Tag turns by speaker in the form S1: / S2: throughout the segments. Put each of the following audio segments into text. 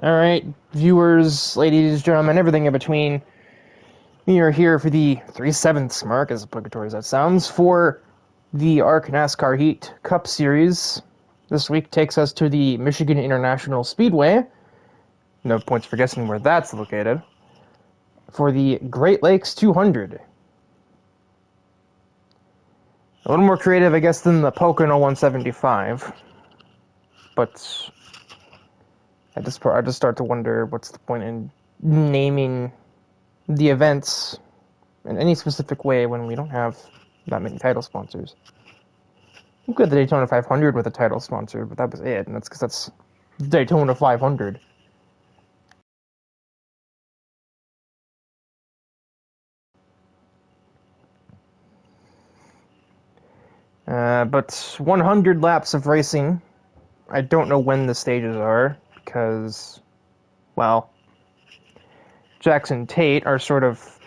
S1: Alright, viewers, ladies, gentlemen, everything in between. We are here for the 3/7 mark, as obligatory as that sounds, for the ARC NASCAR Heat Cup Series. This week takes us to the Michigan International Speedway. No points for guessing where that's located. For the Great Lakes 200. A little more creative, I guess, than the Pocono 175. But I just start to wonder what's the point in naming the events in any specific way when we don't have that many title sponsors. We got the Daytona 500 with a title sponsor, but that was it, and that's because that's Daytona 500. But 100 laps of racing. I don't know when the stages are, because, well, Jackson Tate, our sort of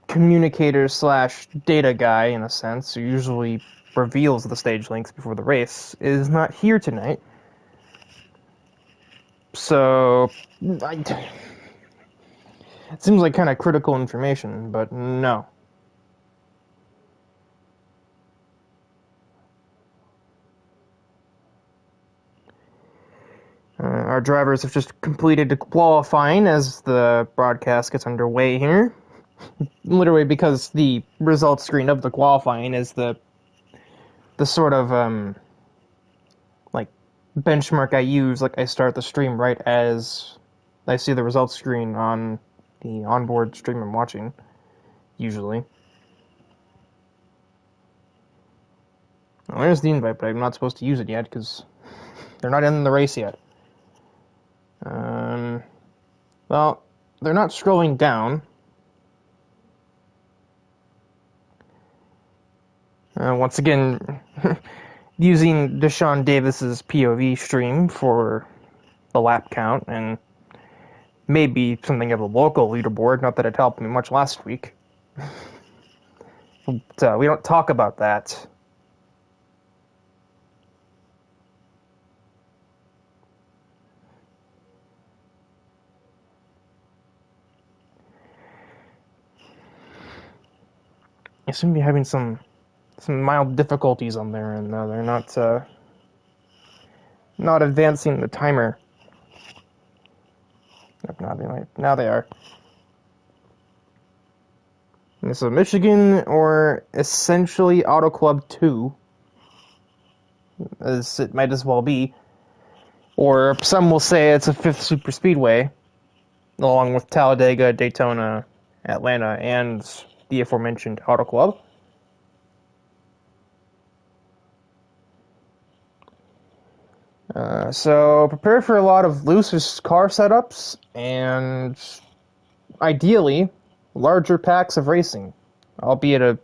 S1: communicator slash data guy, in a sense, who usually reveals the stage links before the race, is not here tonight. So, it seems like kind of critical information, but no. Our drivers have just completed qualifying as the broadcast gets underway here. Literally because the results screen of the qualifying is the sort of, like, benchmark I use. Like, I start the stream right as I see the results screen on the onboard stream I'm watching, usually. Well, there's the invite, but I'm not supposed to use it yet because they're not in the race yet. Well, they're not scrolling down. Once again, using Deshaun Davis's POV stream for the lap count, and maybe something of a local leaderboard, not that it helped me much last week. But we don't talk about that. I seem to be having some mild difficulties on there, and they're not advancing the timer. Now they are. And so Michigan, or essentially Auto Club 2, as it might as well be, or some will say it's a 5th super speedway, along with Talladega, Daytona, Atlanta, and the aforementioned Auto Club. So prepare for a lot of loose car setups and ideally larger packs of racing, albeit a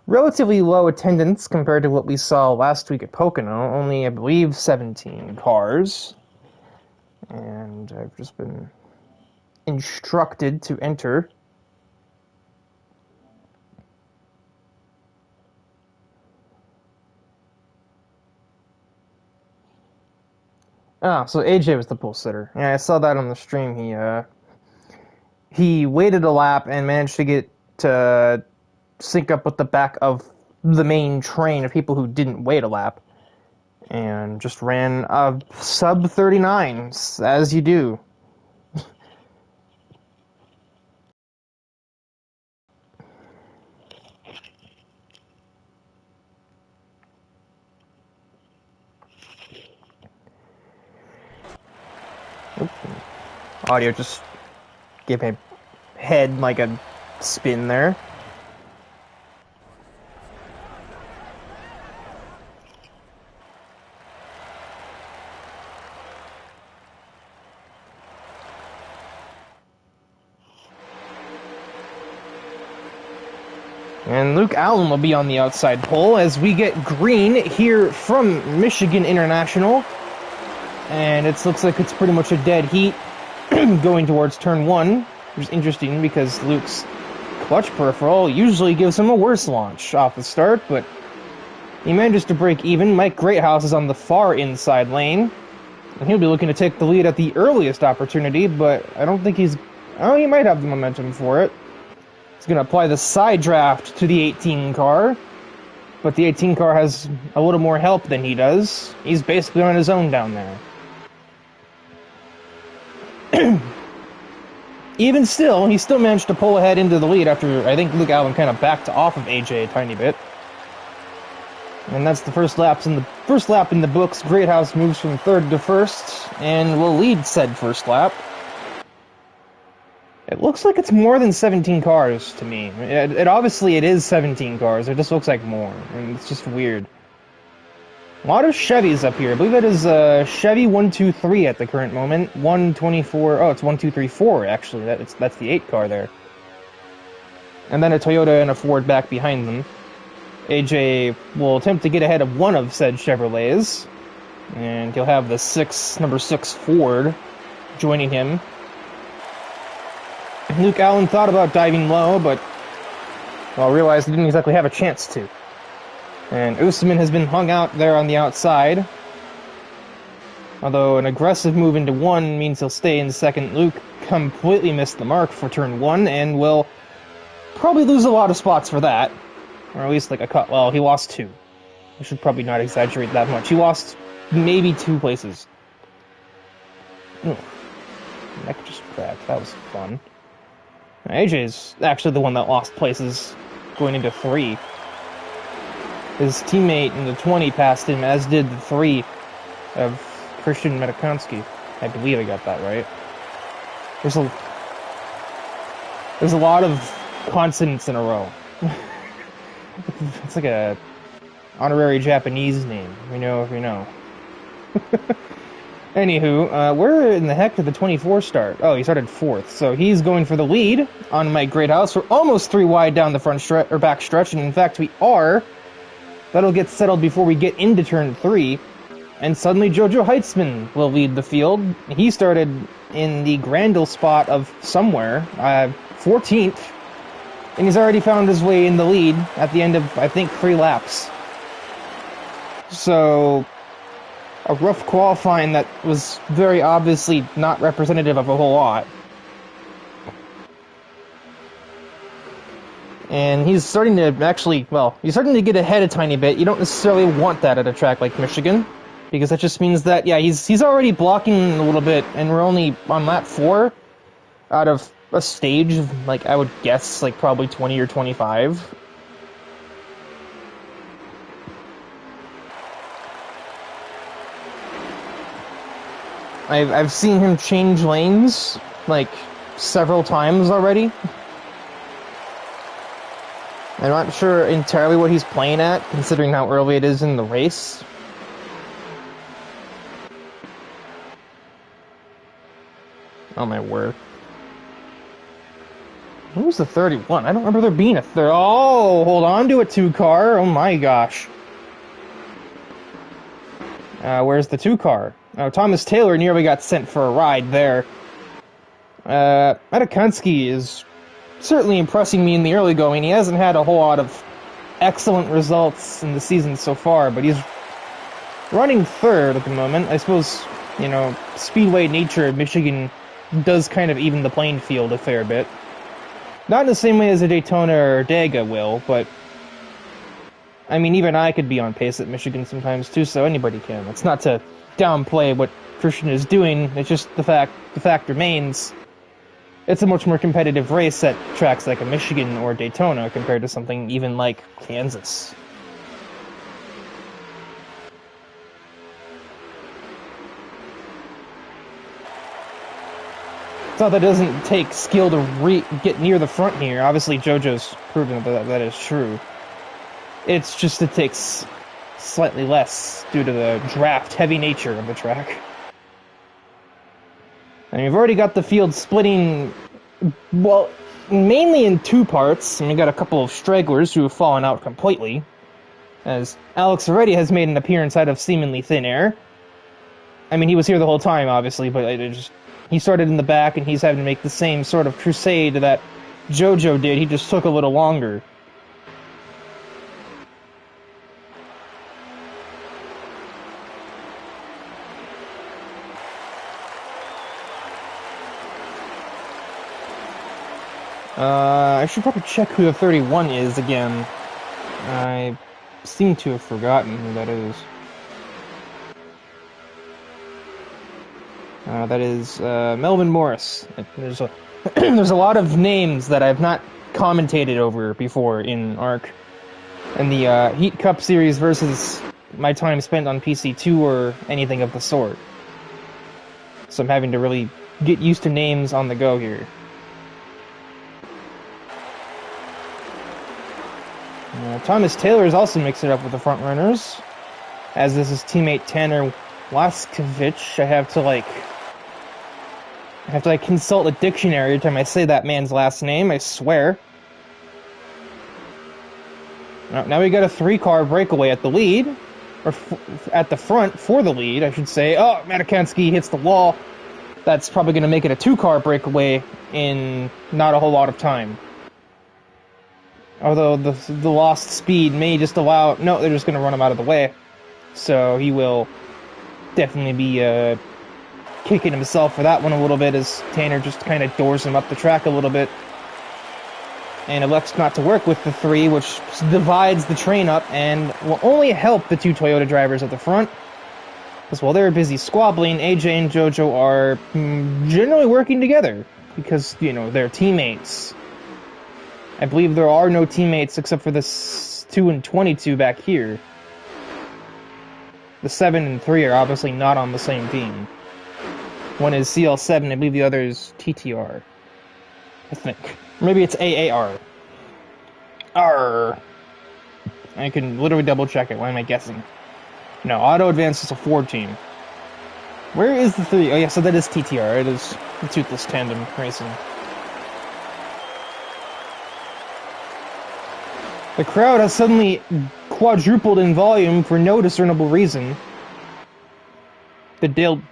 S1: relatively low attendance compared to what we saw last week at Pocono. Only, I believe, 17 cars, and I've just been instructed to enter. Ah, so AJ was the pole sitter. Yeah, I saw that on the stream. He waited a lap and managed to get to sync up with the back of the main train of people who didn't wait a lap, and just ran a sub 39, as you do. Audio just gave my head like a spin there. And Luke Allen will be on the outside pole as we get green here from Michigan International. And it looks like it's pretty much a dead heat going towards turn 1, which is interesting because Luke's clutch peripheral usually gives him a worse launch off the start, but he manages to break even. Mike Greathouse is on the far inside lane. And he'll be looking to take the lead at the earliest opportunity, but I don't think he's... Oh, he might have the momentum for it. He's going to apply the side draft to the 18 car, but the 18 car has a little more help than he does. He's basically on his own down there. Even still, he still managed to pull ahead into the lead after, I think, Luke Allen kind of backed off of AJ a tiny bit. And that's the first lap in the books. Greathouse moves from third to first, and will lead said first lap. It looks like it's more than 17 cars to me. It obviously it is 17 cars. It just looks like more, and it's just weird. A lot of Chevys up here. I believe that is Chevy 123 at the current moment. 124. Oh, it's 1234 actually. That's the 8 car there. And then a Toyota and a Ford back behind them. AJ will attempt to get ahead of one of said Chevrolets, and he'll have the number 6 Ford joining him. Luke Allen thought about diving low, but well, realized he didn't exactly have a chance to. And Usman has been hung out there on the outside. Although an aggressive move into 1 means he'll stay in second. Luke completely missed the mark for turn 1 and will probably lose a lot of spots for that. Or at least like a cut. Well, he lost 2. I should probably not exaggerate that much. He lost maybe 2 places. Ugh. Neck just cracked. That was fun. AJ's actually the one that lost places going into 3. His teammate in the 20 passed him, as did the 3 of Christian Medikonsky. I believe I got that right. There's a lot of consonants in a row. It's like a honorary Japanese name. We know if we know. Anywho, where in the heck did the 24 start? Oh, he started 4th, so he's going for the lead on Mike Greathouse. We're almost 3 wide down the front stretch or back stretch, and in fact we are. That'll get settled before we get into turn 3, and suddenly Jojo Heitzman will lead the field. He started in the Grandel spot of somewhere, 14th, and he's already found his way in the lead at the end of, I think, 3 laps. So, a rough qualifying that was very obviously not representative of a whole lot. And he's starting to actually, well, he's starting to get ahead a tiny bit. You don't necessarily want that at a track like Michigan, because that just means that, yeah, he's already blocking a little bit, and we're only on lap 4 out of a stage of, like, I would guess, like, probably 20 or 25. I've seen him change lanes, like, several times already. I'm not sure entirely what he's playing at, considering how early it is in the race. Oh my word. Who was the 31? I don't remember there being a third. Oh, hold on to it, 2 car. Oh my gosh. Where's the 2 car? Oh, Thomas Taylor nearly got sent for a ride there. Medikonsky is certainly impressing me in the early going. He hasn't had a whole lot of excellent results in the season so far, but he's running 3rd at the moment. I suppose, you know, speedway nature of Michigan does kind of even the playing field a fair bit. Not in the same way as a Daytona or Dega will, but I mean, even I could be on pace at Michigan sometimes too, so anybody can. It's not to downplay what Christian is doing, it's just the fact remains, it's a much more competitive race at tracks like a Michigan or Daytona compared to something even like Kansas. It's not that it doesn't take skill to get near the front here. Obviously, JoJo's proven that is true. It's just it takes slightly less due to the draft-heavy nature of the track. And we've already got the field splitting, well, mainly in 2 parts. And we got a couple of stragglers who have fallen out completely, as Alex already has made an appearance out of seemingly thin air. I mean, he was here the whole time, obviously, but he started in the back, and he's having to make the same sort of crusade that JoJo did. He just took a little longer. I should probably check who the 31 is again. I seem to have forgotten who that is. That is Melvin Morris. There's a there's a lot of names that I've not commentated over before in ARC. And the Heat Cup series versus my time spent on PC2 or anything of the sort. So I'm having to really get used to names on the go here. Thomas Taylor is also mixing it up with the front runners, as is his teammate Tanner Laskovich. I have to consult a dictionary every time I say that man's last name, I swear. Now we got a 3-car breakaway at the lead, or at the front for the lead, I should say. Oh, Matikansky hits the wall. That's probably going to make it a 2-car breakaway in not a whole lot of time. Although the lost speed may just allow... No, they're just going to run him out of the way. So he will definitely be kicking himself for that one a little bit, as Tanner just kind of doors him up the track a little bit. And elects not to work with the 3, which divides the train up and will only help the 2 Toyota drivers at the front. Because while they're busy squabbling, AJ and JoJo are generally working together. Because, you know, they're teammates. I believe there are no teammates except for the 2 and 22 back here. The 7 and 3 are obviously not on the same team. One is CL7, I believe the other is TTR. I think. Maybe it's AAR. Arr. I can literally double check it. Why am I guessing? No, Auto Advance is a Ford team. Where is the 3? Oh yeah, so that is TTR. It is the Toothless Tandem Racing. The crowd has suddenly quadrupled in volume for no discernible reason. The Dale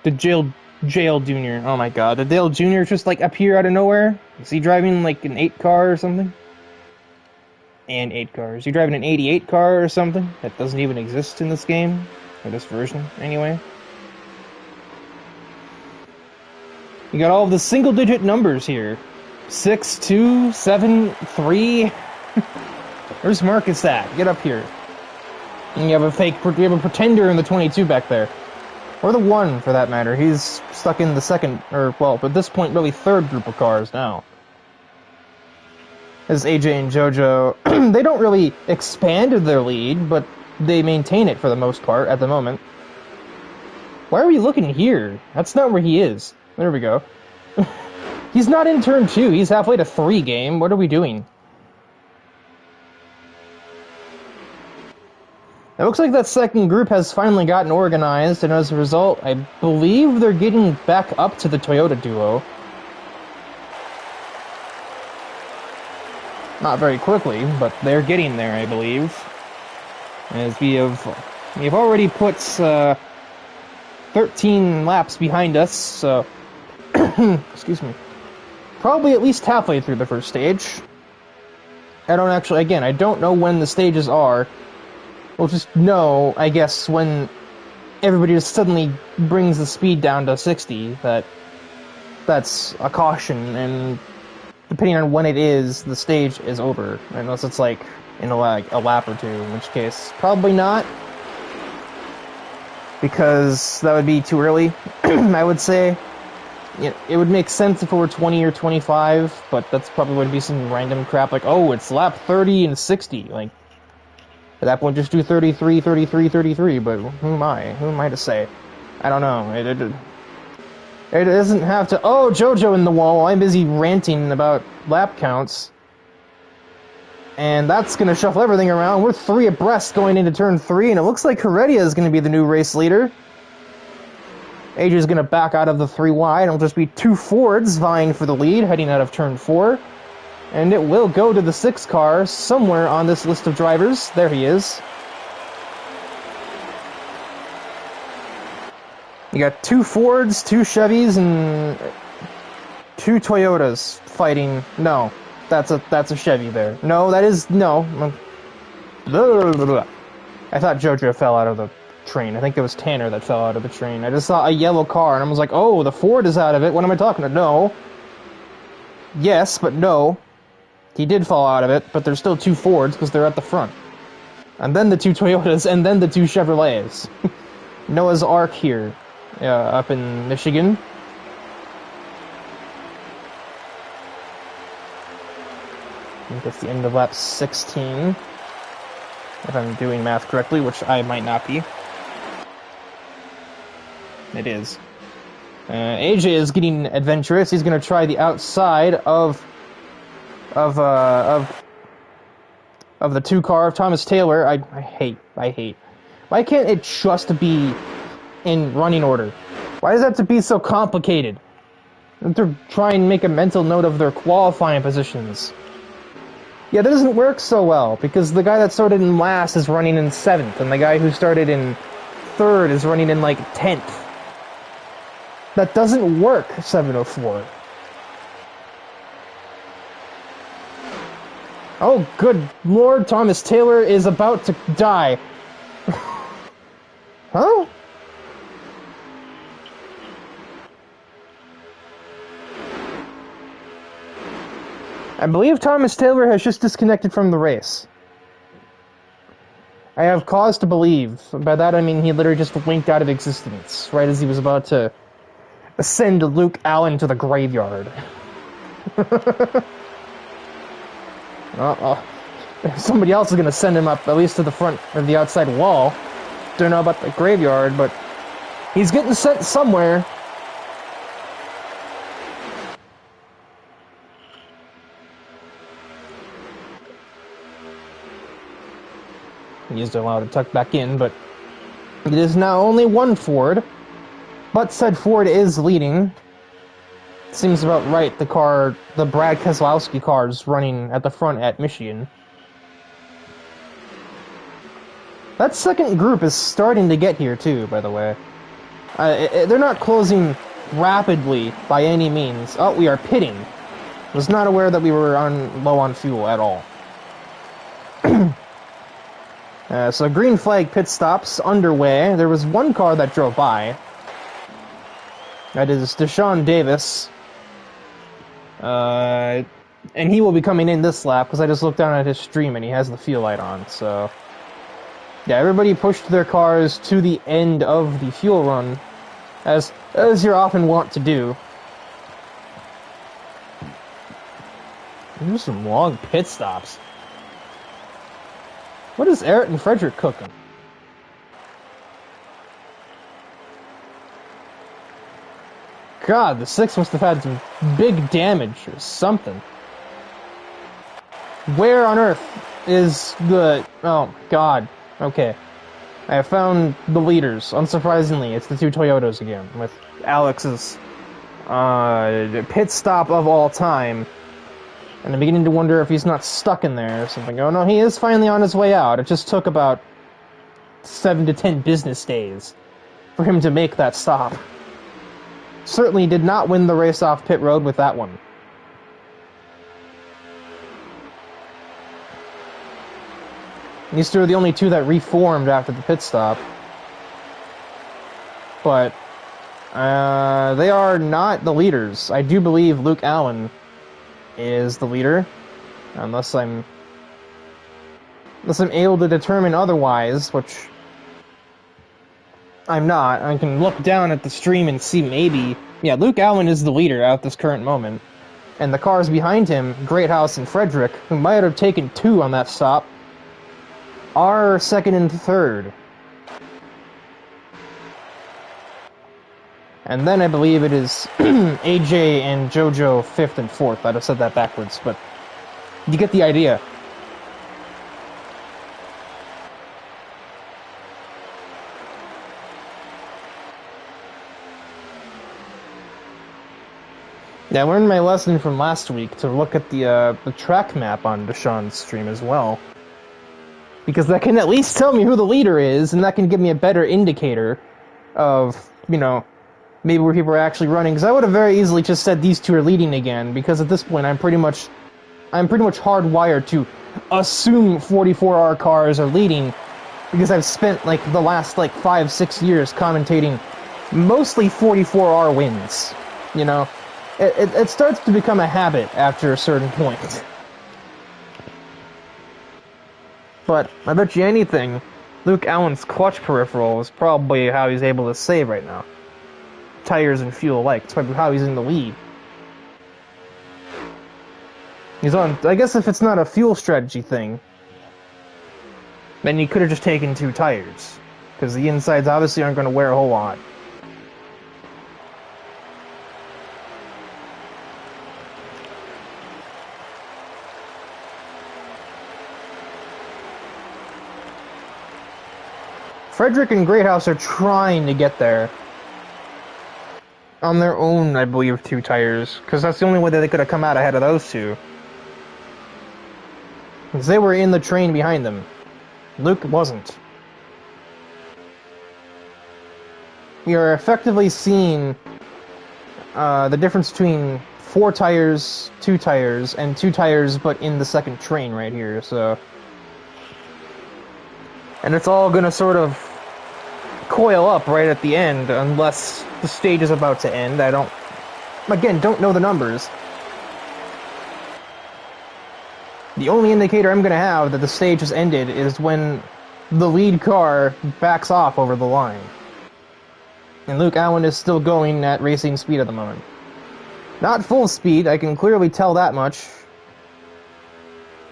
S1: Jr. Oh my god, the Dale Jr. just like appear out of nowhere? Is he driving like an 8 car or something? And 8 cars. Is he driving an 88 car or something that doesn't even exist in this game? Or this version, anyway. You got all of the single-digit numbers here. 6, 2, 7, 3. Where's Marcus at? Get up here. And you have a pretender in the 22 back there. Or the 1, for that matter. He's stuck in the second, or, well, at this point, really third group of cars now. As AJ and JoJo, they don't really expand their lead, but they maintain it for the most part at the moment. Why are we looking here? That's not where he is. There we go. He's not in turn 2. He's halfway to 3 game. What are we doing? It looks like that second group has finally gotten organized, and as a result, I believe they're getting back up to the Toyota duo. Not very quickly, but they're getting there, I believe. As we've already put 13 laps behind us, so excuse me. Probably at least halfway through the first stage. I don't know when the stages are. We'll just know, I guess, when everybody just suddenly brings the speed down to 60, that's a caution, and depending on when it is, the stage is over. Unless it's like in a lap or two, in which case, probably not. Because that would be too early, I would say. It would make sense if it were 20 or 25, but that's probably would be some random crap like, oh, it's lap 30 and 60, like, at that point, just do 33, 33, 33, but who am I? Who am I to say? I don't know. It doesn't have to... Oh, JoJo in the wall. I'm busy ranting about lap counts. And that's going to shuffle everything around. We're 3 abreast going into turn 3, and it looks like Heredia is going to be the new race leader. AJ is going to back out of the 3 wide. It'll just be 2 Fords vying for the lead, heading out of turn 4. And it will go to the 6 car somewhere on this list of drivers. There he is. You got 2 Fords, 2 Chevys, and 2 Toyotas fighting. No, that's a Chevy there. No, that is no. Blah, blah, blah. I thought JoJo fell out of the train. I think it was Tanner that fell out of the train. I just saw a yellow car, and I was like, oh, the Ford is out of it. What am I talking about? No. Yes, but no. He did fall out of it, but there's still 2 Fords because they're at the front. And then the 2 Toyotas, and then the 2 Chevrolets. Noah's Ark here, up in Michigan. I think that's the end of lap 16. If I'm doing math correctly, which I might not be. It is. AJ is getting adventurous. He's going to try the outside of the 2 car of Thomas Taylor. I hate. Why can't it just be in running order? Why does it have to be so complicated? To try and make a mental note of their qualifying positions. Yeah, that doesn't work so well, because the guy that started in last is running in 7th, and the guy who started in 3rd is running in, like, 10th. That doesn't work, 704. Oh, good lord, Thomas Taylor is about to die. Huh? I believe Thomas Taylor has just disconnected from the race. I have cause to believe. By that I mean he literally just winked out of existence, right as he was about to send Luke Allen to the graveyard. Somebody else is going to send him up, at least to the front or the outside wall. Don't know about the graveyard, but he's getting sent somewhere. He's allowed to tuck back in, but it is now only 1 Ford. But said Ford is leading. Seems about right. The Brad Keselowski car is running at the front at Michigan. That second group is starting to get here too, by the way. They're not closing rapidly by any means. Oh, we are pitting. Was not aware that we were low on fuel at all. So green flag pit stops underway. There was 1 car that drove by. That is Deshaun Davis. And he will be coming in this lap, because I just looked down at his stream and he has the fuel light on, so... Yeah, everybody pushed their cars to the end of the fuel run, as you're often wont to do. There's some long pit stops. What is Ayrton Frederick cooking? God, the 6 must have had some big damage or something. Where on earth is the... Oh, God. Okay. I have found the leaders. Unsurprisingly, it's the 2 Toyotas again, with Alex's pit stop of all time. And I'm beginning to wonder if he's not stuck in there or something. Oh no, he is finally on his way out. It just took about 7 to 10 business days for him to make that stop. Certainly did not win the race off pit road with that one. These 2 are the only 2 that reformed after the pit stop. But they are not the leaders. I do believe Luke Allen is the leader, unless I'm able to determine otherwise, which I'm not. I can look down at the stream and see maybe... Yeah, Luke Allen is the leader at this current moment. And the cars behind him, Greathouse and Frederick, who might have taken 2 on that stop, are 2nd and 3rd. And then I believe it is AJ and JoJo 5th and 4th. I'd have said that backwards, but you get the idea. Yeah, I learned my lesson from last week to look at the track map on Deshaun's stream as well. Because that can at least tell me who the leader is, and that can give me a better indicator of, you know, maybe where people are actually running. Because I would have very easily just said these 2 are leading again, because at this point I'm pretty much hardwired to assume 44R cars are leading, because I've spent like the last 5-6 years commentating mostly 44R wins. You know, it starts to become a habit after a certain point. But I bet you anything, Luke Allen's clutch peripheral is probably how he's able to save right now. Tires and fuel alike. It's probably how he's in the lead. He's on... I guess if it's not a fuel strategy thing, then he could have just taken 2 tires. Because the insides obviously aren't going to wear a whole lot. Frederick and Greathouse are trying to get there. On their own, I believe, 2 tires. Because that's the only way that they could have come out ahead of those 2. Because they were in the train behind them. Luke wasn't. We are effectively seeing the difference between 4 tires, 2 tires, and 2 tires but in the second train right here, so... And it's all gonna sort of coil up right at the end, unless the stage is about to end. I don't... Again, don't know the numbers. The only indicator I'm gonna have that the stage has ended is when the lead car backs off over the line. And Luke Allen is still going at racing speed at the moment. Not full speed, I can clearly tell that much.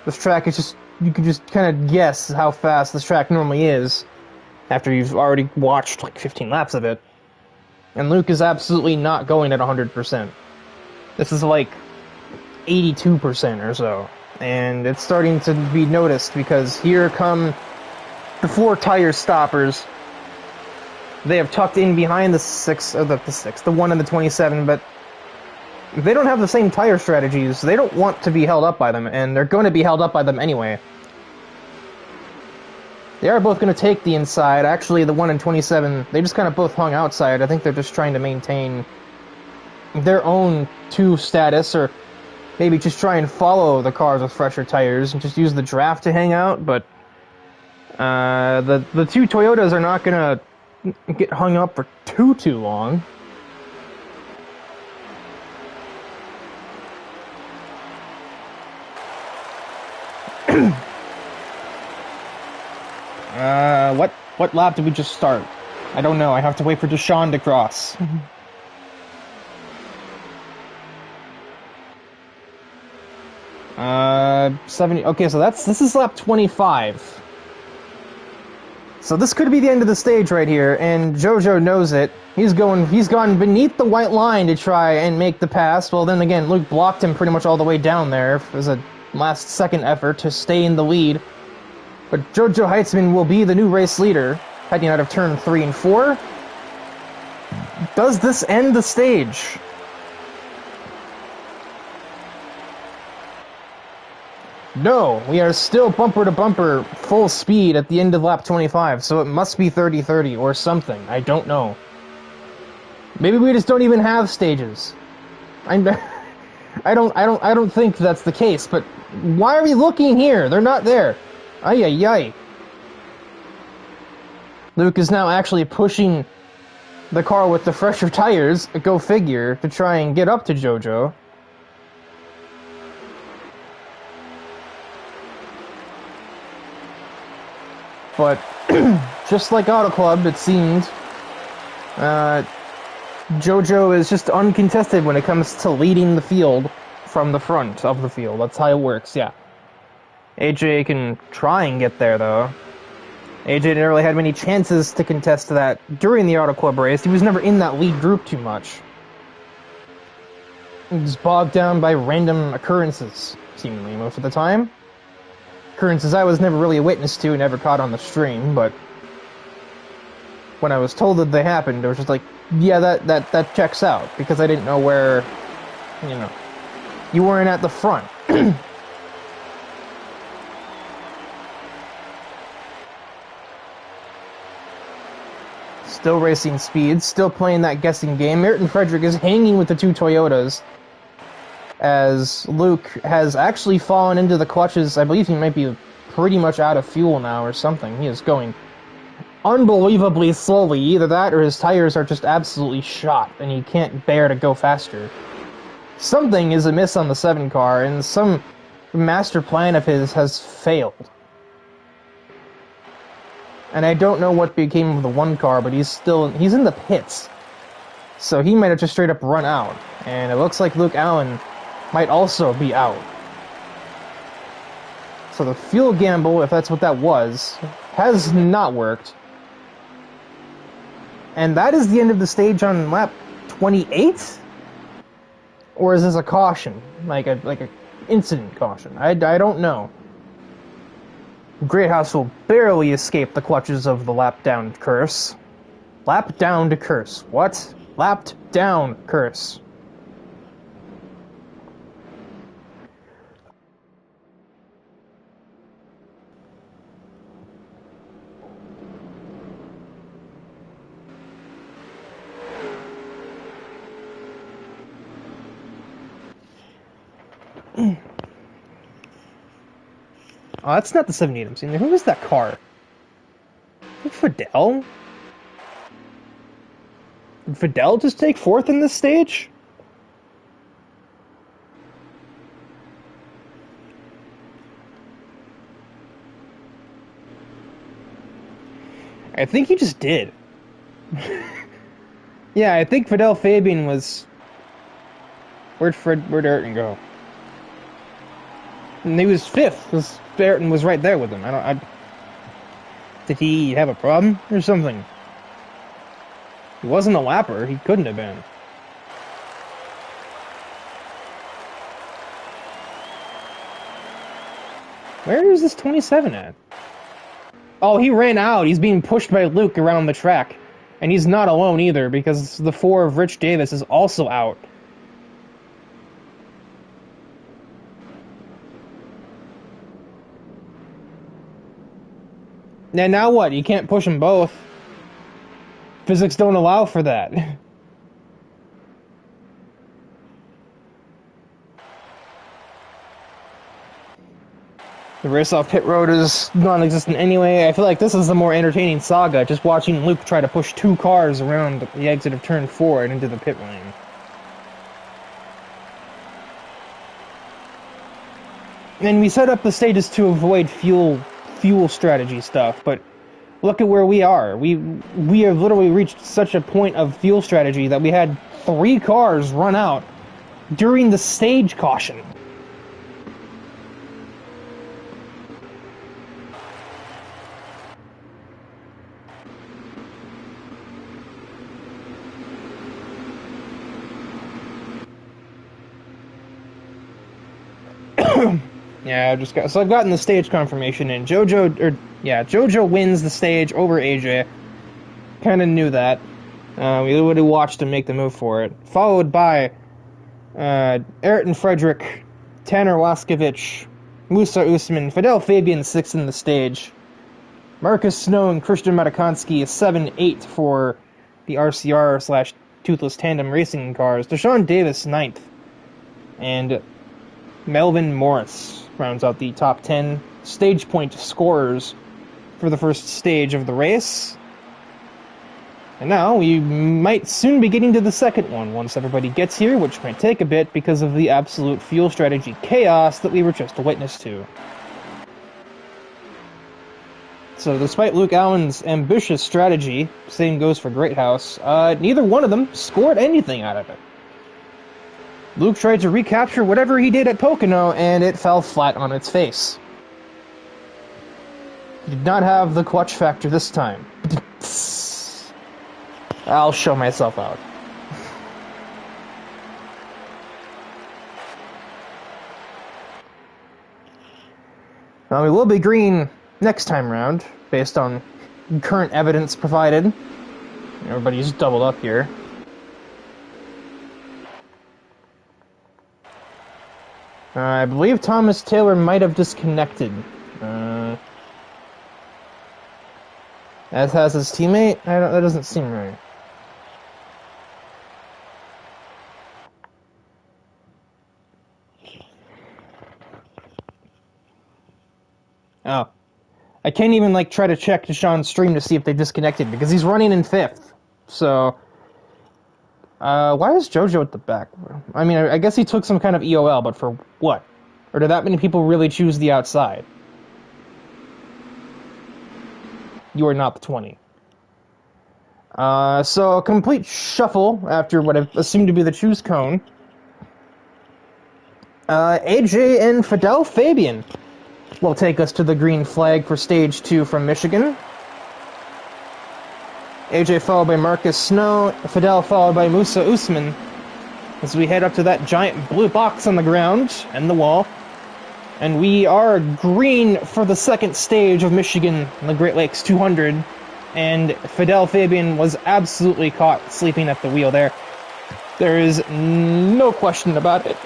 S1: This track is just... You can just kind of guess how fast this track normally is after you've already watched like 15 laps of it. And Luke is absolutely not going at 100%. This is like 82% or so. And it's starting to be noticed because here come the 4 tire stoppers. They have tucked in behind the 1 and the 27, but they don't have the same tire strategies. They don't want to be held up by them, and they're going to be held up by them anyway. They are both going to take the inside. Actually, the 1 and 27, they just kind of both hung outside. I think they're just trying to maintain their own 2 status, or maybe just try and follow the cars with fresher tires and just use the draft to hang out, but the 2 Toyotas are not going to get hung up for too long. What lap did we just start? I don't know. I have to wait for Deshaun to cross. 70. Okay, so this is lap 25. So this could be the end of the stage right here, and JoJo knows it. He's gone beneath the white line to try and make the pass. Well, then again, Luke blocked him pretty much all the way down there as a last-second effort to stay in the lead. But JoJo Heitzman will be the new race leader, heading out of turn 3 and 4. Does this end the stage? No, we are still bumper to bumper, full speed at the end of lap 25, so it must be 30-30 or something. I don't know. Maybe we just don't even have stages. I don't think that's the case, but why are we looking here? They're not there. Ay ay ay. Luke is now actually pushing the car with the fresher tires, go figure, to try and get up to JoJo. But, just like Auto Club, it seemed, JoJo is just uncontested when it comes to leading the field from the front of the field. That's how it works, yeah. AJ can try and get there, though. AJ didn't really have many chances to contest that during the Auto Club race. He was never in that lead group too much. He was bogged down by random occurrences, seemingly, most of the time. Occurrences I was never really a witness to, never caught on the stream, but when I was told that they happened, it was just like, yeah, that checks out, because I didn't know where, you weren't at the front. Still racing speed, still playing that guessing game. Merton Frederick is hanging with the 2 Toyotas, as Luke has actually fallen into the clutches. I believe he might be pretty much out of fuel now or something. He is going unbelievably slowly. Either that or his tires are just absolutely shot and he can't bear to go faster. Something is amiss on the 7 car, and some master plan of his has failed. And I don't know what became of the one car, but he's in the pits. So he might have just straight up run out. And it looks like Luke Allen might also be out. So the fuel gamble, if that's what that was, has not worked. And that is the end of the stage on lap 28? Or is this a caution? Like a incident caution? I don't know. Greathouse will barely escape the clutches of the lap down curse. Lap down to curse. What? Lapped down curse. Oh, that's not the 78 I'm seeing there. Who was that car? Did Fidel? Did Fidel just take fourth in this stage? I think he just did. Yeah, I think Fidel Fabian was... Where'd Ayrton go? And he was fifth, because Ayrton was right there with him. Did he have a problem or something? He wasn't a lapper, he couldn't have been. Where is this 27 at? Oh, he ran out. He's being pushed by Luke around the track. And he's not alone either, because the 4 of Rich Davis is also out. And now what? You can't push them both. Physics don't allow for that. The race off pit road is non-existent anyway. I feel like this is the more entertaining saga, just watching Luke try to push 2 cars around the exit of turn 4 and into the pit lane. And we set up the stages to avoid fuel strategy stuff, but look at where we are. We have literally reached such a point of fuel strategy that we had 3 cars run out during the stage caution. Yeah, I've gotten the stage confirmation, and Jojo wins the stage over AJ. Kind of knew that. We would have watched him make the move for it. Followed by Ayrton Frederick, Tanner Waskovich, Musa Usman, Fidel Fabian 6th in the stage. Marcus Snow and Christian Matakonski 7-8 for the RCR/Toothless Tandem Racing cars. Deshaun Davis 9th. And Melvin Morris rounds out the top 10 stage point scorers for the first stage of the race. And now we might soon be getting to the second one once everybody gets here, which might take a bit because of the absolute fuel strategy chaos that we were just a witness to. So despite Luke Allen's ambitious strategy, same goes for Greathouse, neither one of them scored anything out of it. Luke tried to recapture whatever he did at Pocono, and it fell flat on its face. He did not have the clutch factor this time. I'll show myself out. Now we will be green next time round, based on current evidence provided. Everybody's doubled up here. I believe Thomas Taylor might have disconnected. As has his teammate? That doesn't seem right. Oh. I can't even, try to check Deshaun's stream to see if they disconnected, because he's running in 5th. So... why is JoJo at the back? I mean, I guess he took some kind of EOL, but for what? Or did that many people really choose the outside? You are not the 20. So a complete shuffle after what I assumed to be the choose cone. AJ and Fidel Fabian will take us to the green flag for stage 2 from Michigan. AJ followed by Marcus Snow, Fidel followed by Musa Usman, as we head up to that giant blue box on the ground and the wall. And we are green for the second stage of Michigan in the Great Lakes 200. And Fidel Fabian was absolutely caught sleeping at the wheel there. There is no question about it.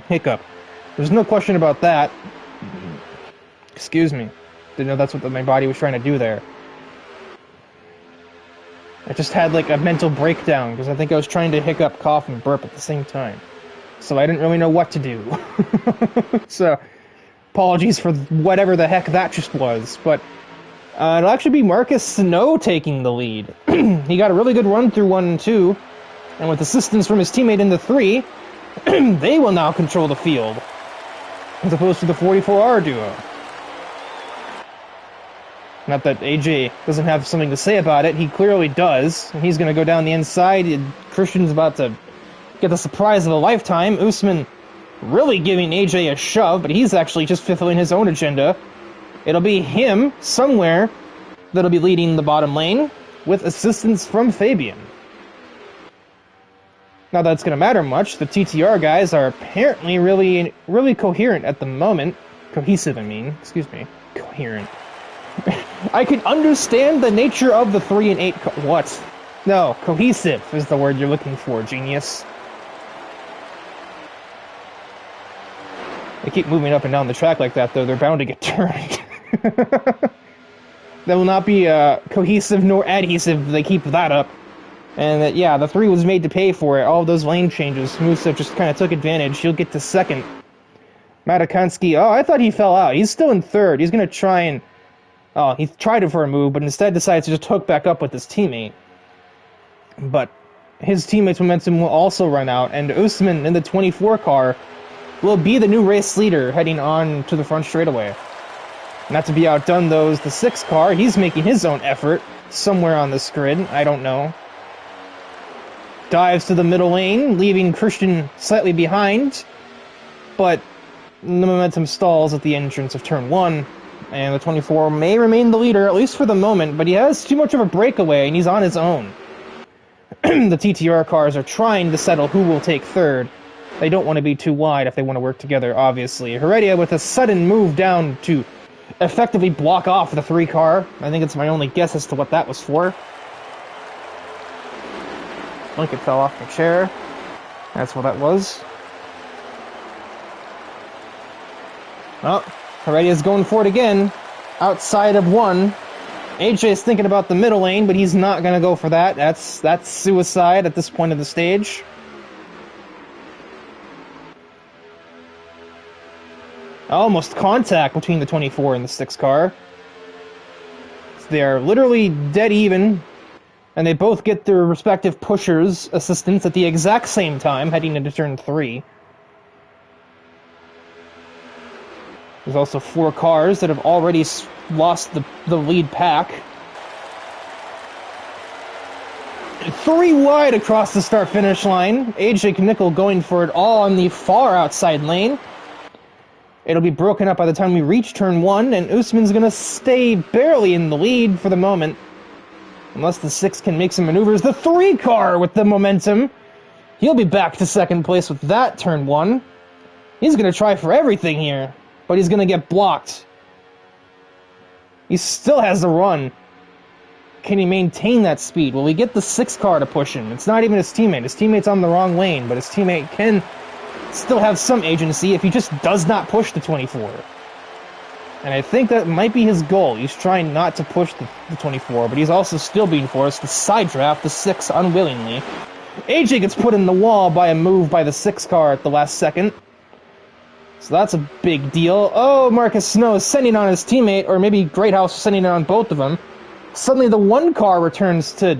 S1: Hiccup. There's no question about that. Excuse me. Didn't know that's what my body was trying to do there. I just had like a mental breakdown because I think I was trying to hiccup, cough, and burp at the same time. So I didn't really know what to do. So, apologies for whatever the heck that just was. But it'll actually be Marcus Snow taking the lead. He got a really good run through 1 and 2. And with assistance from his teammate in the 3, they will now control the field. As opposed to the 44R duo. Not that AJ doesn't have something to say about it, he clearly does. And he's going to go down the inside, and Christian's about to get the surprise of a lifetime. Usman really giving AJ a shove, but he's actually just fulfilling his own agenda. It'll be him, somewhere, that'll be leading the bottom lane, with assistance from Fabian. Not that it's going to matter much, the TTR guys are apparently really coherent at the moment. Cohesive, I mean. Excuse me. Coherent. I can understand the nature of the 3 and 8 what? No, cohesive is the word you're looking for, genius. They keep moving up and down the track like that, though. They're bound to get turned. That will not be cohesive nor adhesive if they keep that up. And yeah, the 3 was made to pay for it. All of those lane changes. Musa just kind of took advantage. He'll get to second. Matakansky, oh, I thought he fell out. He's still in third. He's going to try and... Oh, he tried it for a move, but instead decides to just hook back up with his teammate. But his teammate's momentum will also run out, and Usman in the 24 car will be the new race leader heading on to the front straightaway. Not to be outdone, though, is the 6 car. He's making his own effort somewhere on this grid. I don't know. Dives to the middle lane, leaving Christian slightly behind, but the momentum stalls at the entrance of turn 1. And the 24 may remain the leader, at least for the moment, but he has too much of a breakaway, and he's on his own. The TTR cars are trying to settle who will take third. They don't want to be too wide if they want to work together, obviously. Heredia with a sudden move down to effectively block off the 3 car. I think it's my only guess as to what that was for. Lincoln fell off the chair. That's what that was. Oh. Heredia's going for it again, outside of 1. AJ's thinking about the middle lane, but he's not going to go for that. That's suicide at this point of the stage. Almost contact between the 24 and the 6 car. They are literally dead even, and they both get their respective pushers' assistance at the exact same time, heading into turn 3. There's also 4 cars that have already lost the lead pack. 3 wide across the start-finish line. AJ Knickel going for it all on the far outside lane. It'll be broken up by the time we reach turn 1, and Usman's going to stay barely in the lead for the moment. Unless the 6 can make some maneuvers. The 3 car with the momentum. He'll be back to second place with that turn 1. He's going to try for everything here. But he's going to get blocked. He still has the run. Can he maintain that speed? Will he get the 6 car to push him? It's not even his teammate. His teammate's on the wrong lane, but his teammate can still have some agency if he just does not push the 24. And I think that might be his goal. He's trying not to push the 24, but he's also still being forced to side draft the 6 unwillingly. AJ gets put in the wall by a move by the 6 car at the last second. So that's a big deal. Oh, Marcus Snow is sending on his teammate, or maybe Greathouse sending it on both of them. Suddenly the 1 car returns to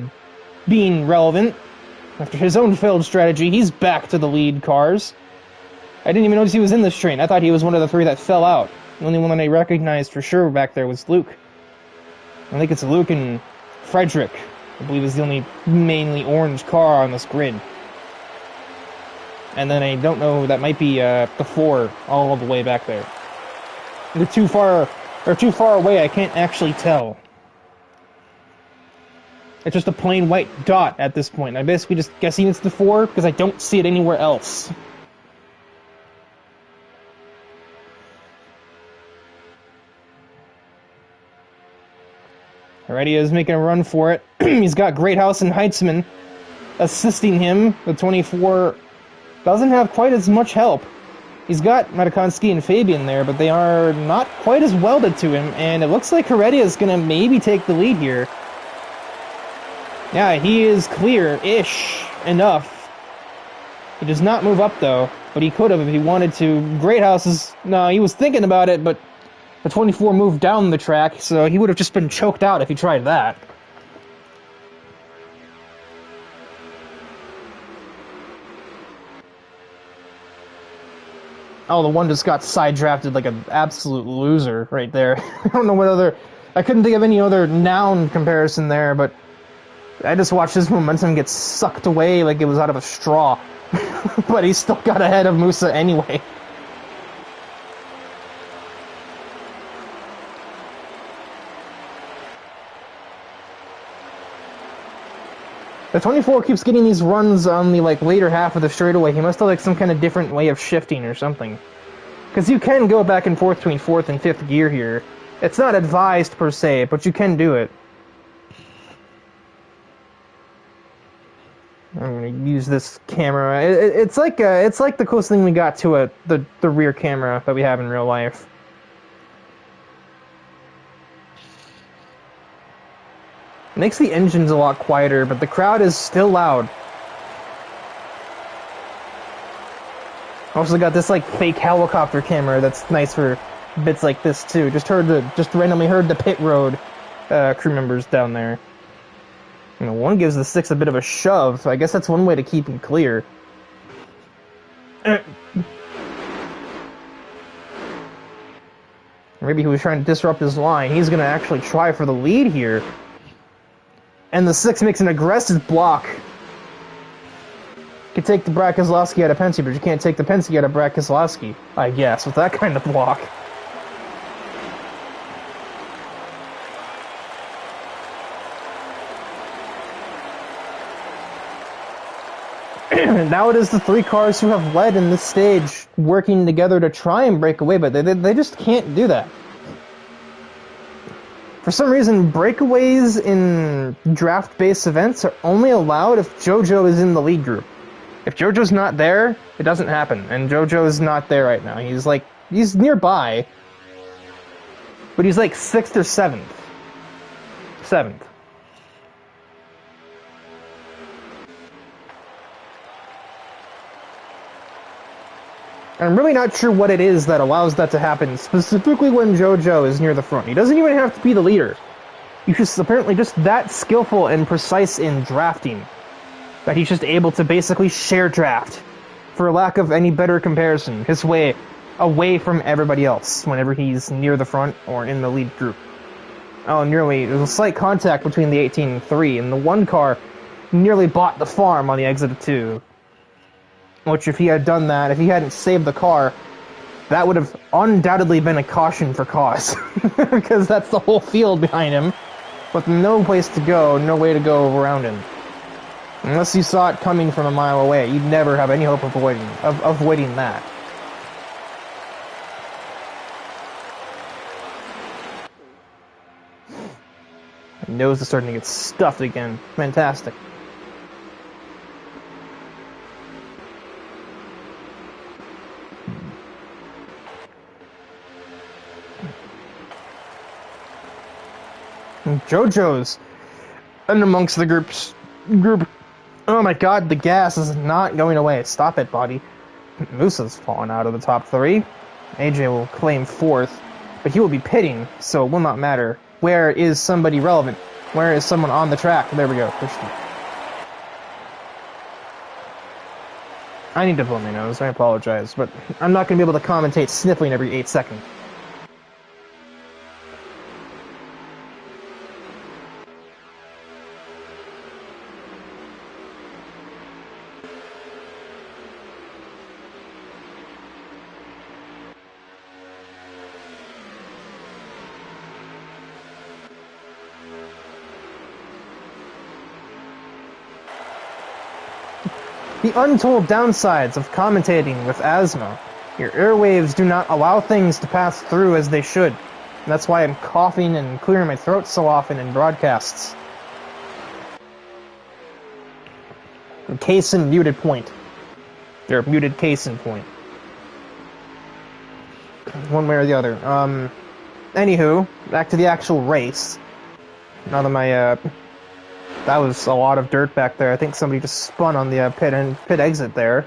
S1: being relevant. After his own failed strategy, he's back to the lead cars. I didn't even notice he was in this train. I thought he was one of the 3 that fell out. The only one that I recognized for sure back there was Luke. I think it's Luke and Frederick, I believe, is the only mainly orange car on this grid. And then I don't know, that might be the 4 all the way back there. They're too far away, I can't actually tell. It's just a plain white dot at this point. I'm basically just guessing it's the 4 because I don't see it anywhere else. Alrighty, is making a run for it. He's got Greathouse and Heitzman assisting him. The 24 doesn't have quite as much help. He's got Matakonski and Fabian there, but they are not quite as welded to him, and it looks like Heredia is going to maybe take the lead here. Yeah, he is clear-ish enough. He does not move up, though, but he could have if he wanted to. Greathouse is... No, he was thinking about it, but the 24 moved down the track, so he would have just been choked out if he tried that. Oh, the one just got side-drafted like an absolute loser right there. I don't know what other... I couldn't think of any other noun comparison there, but I just watched his momentum get sucked away like it was out of a straw. But he still got ahead of Musa anyway. The 24 keeps getting these runs on the later half of the straightaway. He must have some kind of different way of shifting or something. Because you can go back and forth between 4th and 5th gear here. It's not advised per se, but you can do it. I'm gonna use this camera. It's like the closest thing we got to the rear camera that we have in real life. Makes the engines a lot quieter, but the crowd is still loud. Also got this fake helicopter camera that's nice for bits like this too. Just randomly heard the pit road crew members down there. You know, one gives the 6 a bit of a shove. I guess that's one way to keep him clear. Maybe he was trying to disrupt his line. He's gonna actually try for the lead here. And the 6 makes an aggressive block. You can take the Brad Keselowski out of Penske, but you can't take the Penske out of Brad Keselowski, I guess, with that kind of block. Now it is the 3 cars who have led in this stage working together to try and break away, but they just can't do that. For some reason, breakaways in draft-based events are only allowed if JoJo is in the lead group. If JoJo's not there, it doesn't happen, and JoJo is not there right now. He's nearby, but he's 6th or 7th. 7th. I'm really not sure what it is that allows that to happen, specifically when JoJo is near the front. He doesn't even have to be the leader. He's just apparently just that skillful and precise in drafting that he's just able to basically share draft, for lack of any better comparison, his way away from everybody else whenever he's near the front or in the lead group. Oh, nearly. There was a slight contact between the 18 and 3, and the 1 car nearly bought the farm on the exit of 2. Which, if he had done that, if he hadn't saved the car, that would have undoubtedly been a caution for cause. Because that's the whole field behind him, with no place to go, no way to go around him. Unless you saw it coming from a mile away, you'd never have any hope of avoiding that. My nose is starting to get stuffed again. Fantastic. JoJo's in amongst the group. Oh my god, the gas is not going away. Stop it, buddy. Musa's fallen out of the top 3. AJ will claim 4th, but he will be pitting, so it will not matter. Where is somebody relevant? Where is someone on the track? There we go. I need to blow my nose. I apologize, but I'm not going to be able to commentate sniffling every 8 seconds. The untold downsides of commentating with asthma. Your airwaves do not allow things to pass through as they should. And that's why I'm coughing and clearing my throat so often in broadcasts. Case in muted point. They're muted case in point. One way or the other. Anywho, back to the actual race. Now that my, that was a lot of dirt back there. I think somebody just spun on the pit exit there.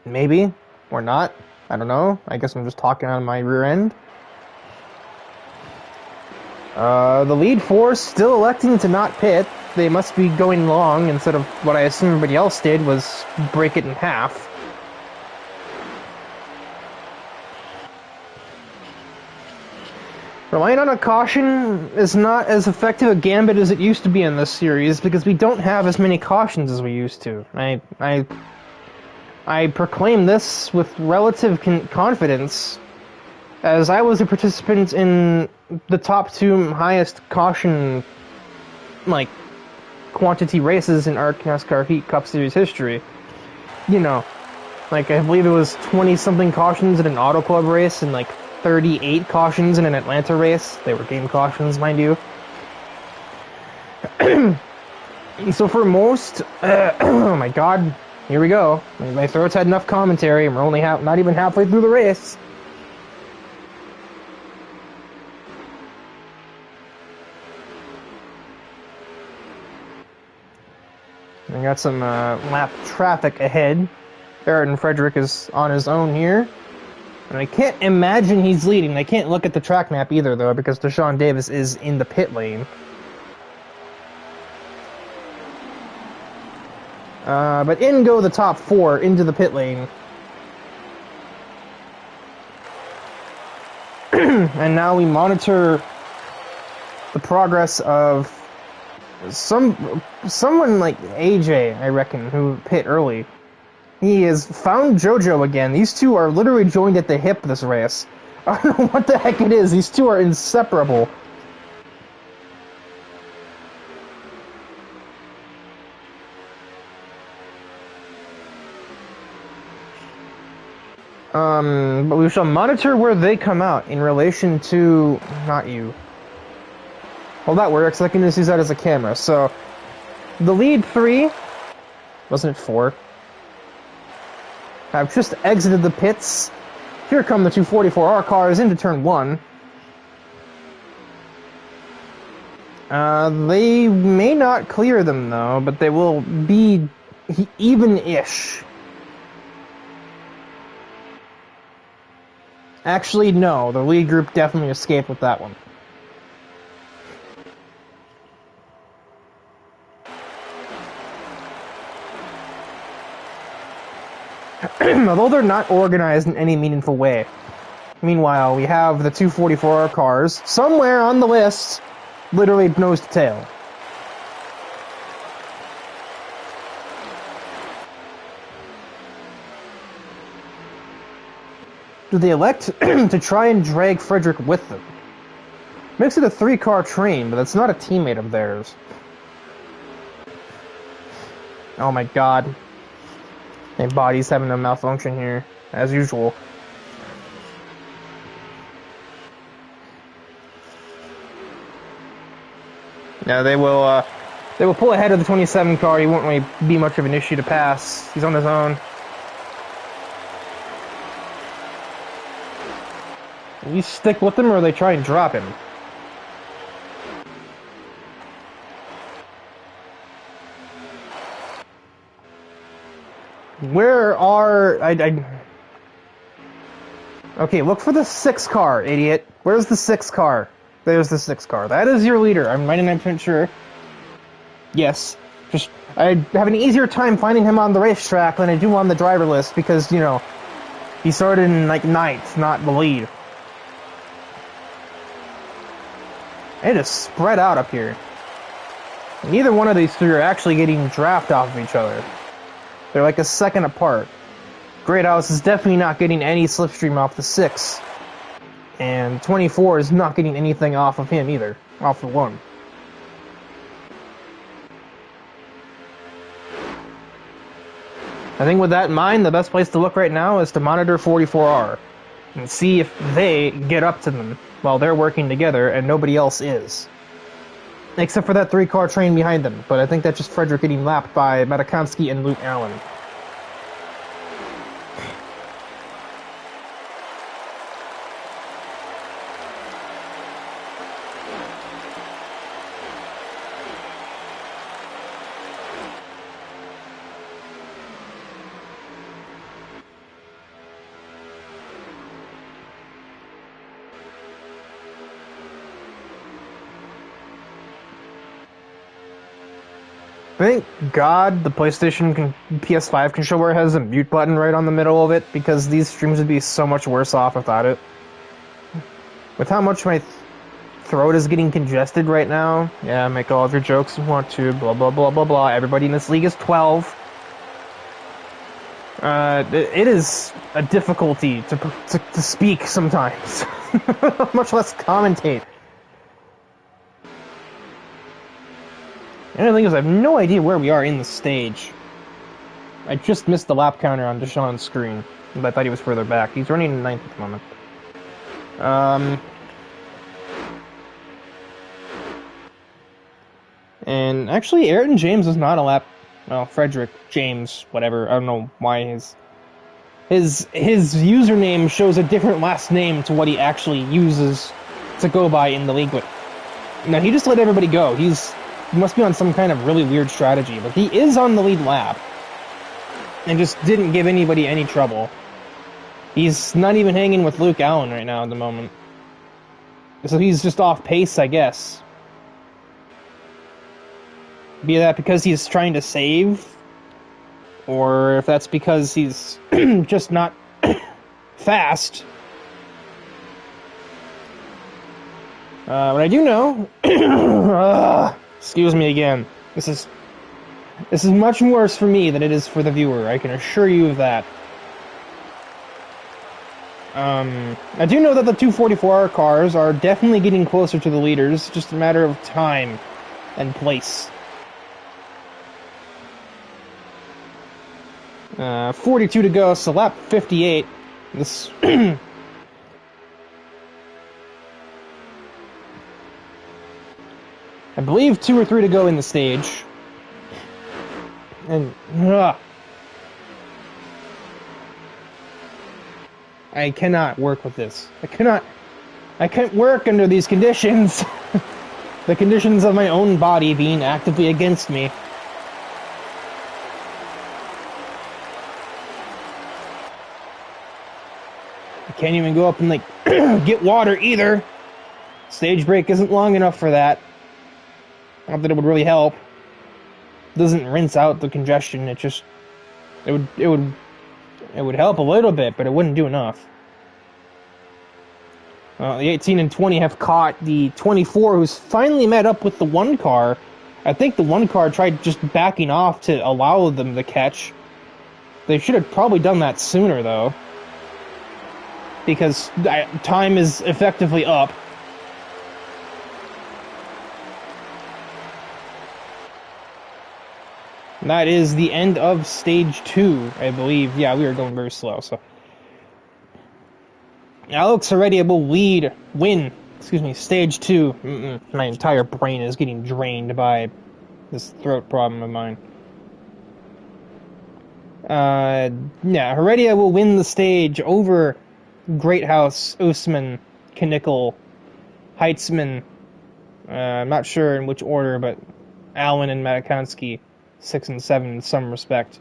S1: Maybe. Or not. I don't know. I guess I'm just talking on my rear end. The lead four still electing to not pit. They must be going long instead of what I assume everybody else did was break it in half. Relying on a caution is not as effective a gambit as it used to be in this series because we don't have as many cautions as we used to. I proclaim this with relative confidence, as I was a participant in the top two highest caution, like, quantity races in ARC NASCAR Heat Cup Series history. You know, like, I believe it was 20-something cautions in an Auto Club race and, like, 38 cautions in an Atlanta race. They were game cautions, mind you. So for most, oh my god, here we go. My throat's had enough commentary, and we're only not even halfway through the race. We got some lap traffic ahead. Barrett Frederick is on his own here. And I can't imagine he's leading. I can't look at the track map either, though, because Deshaun Davis is in the pit lane. But in go the top four into the pit lane. And now we monitor the progress of someone like AJ, I reckon, who pit early. He has found JoJo again. These two are literally joined at the hip this race. I don't know what the heck it is. These two are inseparable. But we shall monitor where they come out in relation to... not you. Well, that works. I can just use that as a camera. So, the lead three... wasn't it four? I've just exited the pits. Here come the 244R cars into turn one. They may not clear them, though, but they will be even-ish. Actually, no. The lead group definitely escaped with that one. Although they're not organized in any meaningful way. Meanwhile, we have the 244R cars somewhere on the list, literally nose to tail. Do they elect to try and drag Frederick with them? Makes it a 3-car train, but it's not a teammate of theirs. Oh my god. My body's having a malfunction here, as usual. Now they will pull ahead of the 27 car. He won't really be much of an issue to pass. He's on his own. You stick with him, or they try and drop him? Where are... Okay, look for the 6 car, idiot. Where's the 6 car? There's the 6 car. That is your leader. I'm 99% sure. Yes. Just, I have an easier time finding him on the racetrack than I do on the driver list because, you know, he started in, like, 9th, not the lead. It is spread out up here. Neither one of these three are actually getting draft off of each other. They're like a second apart. Greathouse is definitely not getting any slipstream off the 6. And 24 is not getting anything off of him either. Off the 1. I think with that in mind, the best place to look right now is to monitor 44R and see if they get up to them while they're working together and nobody else is. Except for that 3-car train behind them, but I think that's just Frederick getting lapped by Matakansky and Luke Allen. Thank God the PS5 controller has a mute button right on the middle of it, because these streams would be so much worse off without it. With how much my throat is getting congested right now, yeah, make all of your jokes you want to, blah blah blah blah blah, everybody in this league is 12. It is a difficulty to speak sometimes, much less commentate. The only thing is, I have no idea where we are in the stage. I just missed the lap counter on Deshaun's screen, but I thought he was further back. He's running in 9th at the moment. And actually, Ayrton James is not a lap. Well, Frederick James, whatever. I don't know why his username shows a different last name to what he actually uses to go by in the league. But no, he just let everybody go. He must be on some kind of really weird strategy, but he is on the lead lap and just didn't give anybody any trouble. He's not even hanging with Luke Allen right now at the moment. So he's just off pace, I guess. Be that because he's trying to save, or if that's because he's just not fast. What I do know... excuse me again. This is much worse for me than it is for the viewer. I can assure you of that. I do know that the 244R cars are definitely getting closer to the leaders. Just a matter of time and place. 42 to go, so lap 58. This... I believe 2 or 3 to go in the stage. And... I cannot work with this. I can't work under these conditions. The conditions of my own body being actively against me. I can't even go up and, like, get water either. Stage break isn't long enough for that. Not that it would really help. It doesn't rinse out the congestion. It would help a little bit, but it wouldn't do enough. The 18 and 20 have caught the 24, who's finally met up with the 1 car. I think the 1 car tried just backing off to allow them to catch. They should have probably done that sooner, though, because time is effectively up. That is the end of stage 2, I believe. Yeah, we are going very slow, so. Alex Heredia will win stage 2. My entire brain is getting drained by this throat problem of mine. Yeah, Heredia will win the stage over Greathouse, Usman, Knickel, Heitzman. I'm not sure in which order, but Allen and Matakansky. 6 and 7 in some respect.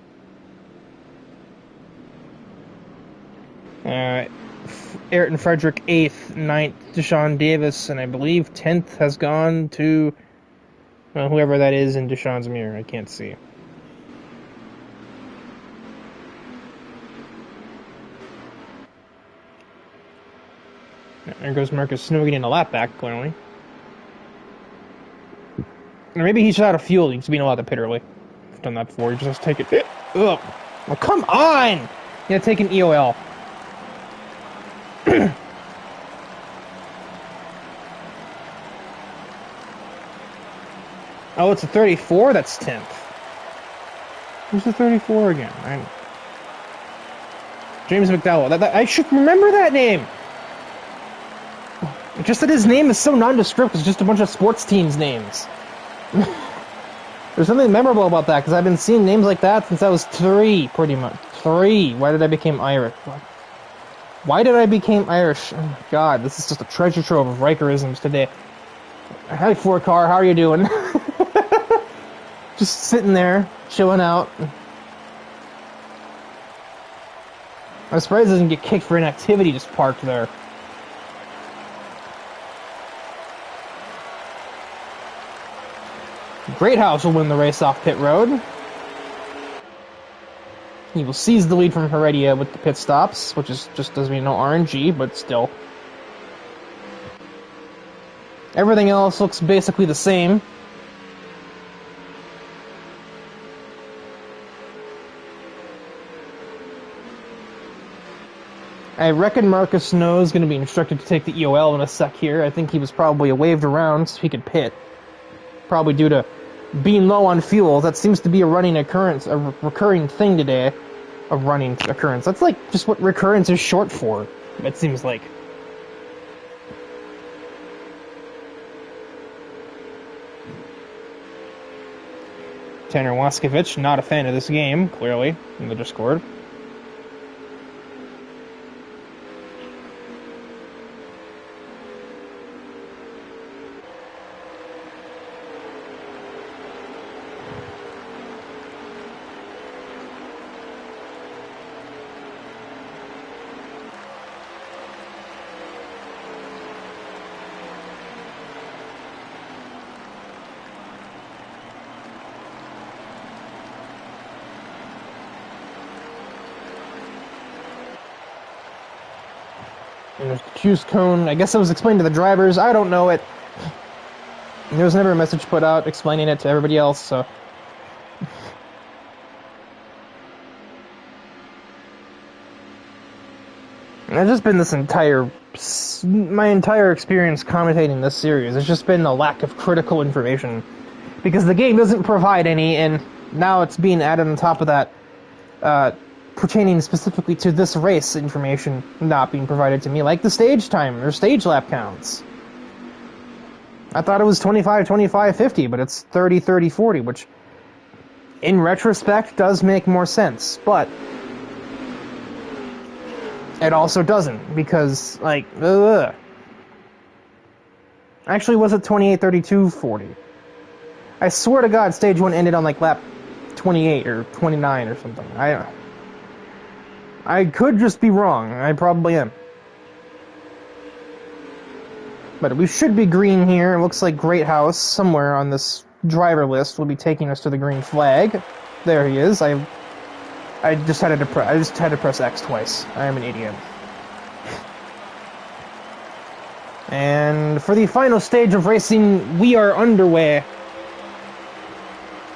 S1: Ayrton Frederick 8th, 9th Deshaun Davis, and I believe 10th has gone to whoever that is in Deshaun's mirror. I can't see. There goes Marcus Snow getting a lap back, clearly. Or maybe he's out of fuel. He's being allowed to pit early. I've done that before. You just take it. Ugh. Well, come on! Yeah, take an EOL. Oh, it's a 34? That's 10th. Who's the 34 again? James McDowell. I should remember that name. Just that his name is so nondescript. It's just a bunch of sports teams' names. There's something memorable about that, because I've been seeing names like that since I was 3, pretty much. 3. Why did I become Irish? Why did I become Irish? Oh my god, this is just a treasure trove of Rikerisms today. Hi, 4-car, how are you doing? Just sitting there, chilling out. I'm surprised it doesn't get kicked for inactivity just parked there. Greathouse will win the race off pit road. He will seize the lead from Heredia with the pit stops, which is just doesn't mean no RNG, but still. Everything else looks basically the same. I reckon Marcus Snow is going to be instructed to take the EOL in a sec here. I think he was probably waved around so he could pit. Probably due to being low on fuel. That seems to be a running occurrence, a recurring thing today. A running occurrence. That's like just what recurrence is short for, it seems like. Tanner Waskovich, not a fan of this game, clearly, in the Discord. And there's the choose cone. I guess it was explained to the drivers. I don't know it. There was never a message put out explaining it to everybody else, so... I've just been my entire experience commentating this series. It's just been a lack of critical information. Because the game doesn't provide any, and now it's being added on top of that, pertaining specifically to this race information not being provided to me, like the stage time or stage lap counts. I thought it was 25, 25, 50, but it's 30, 30, 40, which in retrospect does make more sense, but it also doesn't, because, like, actually, was it 28, 32, 40? I swear to God, stage 1 ended on, like, lap 28 or 29 or something. I could just be wrong. I probably am. But we should be green here. It looks like Greathouse, somewhere on this driver list, will be taking us to the green flag. There he is. I just had to press X twice. I am an idiot. And for the final stage of racing, we are underway.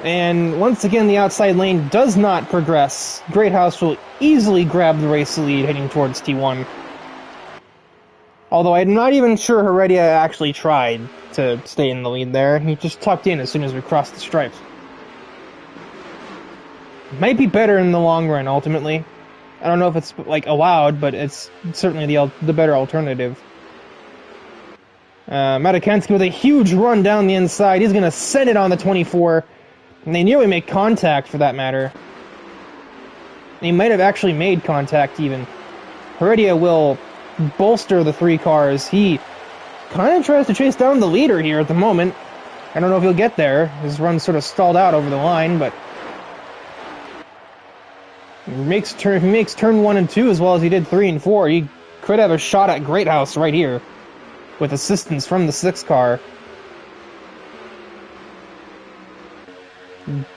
S1: And once again, the outside lane does not progress. Greathouse will easily grab the race lead heading towards T1. Although I'm not even sure Heredia actually tried to stay in the lead there. He just tucked in as soon as we crossed the stripes. Might be better in the long run, ultimately. I don't know if it's, like, allowed, but it's certainly the better alternative. Matakensky with a huge run down the inside. He's going to send it on the 24. And they nearly make contact, for that matter. They might have actually made contact, even. Heredia will bolster the 3 cars. He kind of tries to chase down the leader here at the moment. I don't know if he'll get there. His run sort of stalled out over the line, but... if he makes turn 1 and 2 as well as he did 3 and 4, he could have a shot at Greathouse right here, with assistance from the 6 car.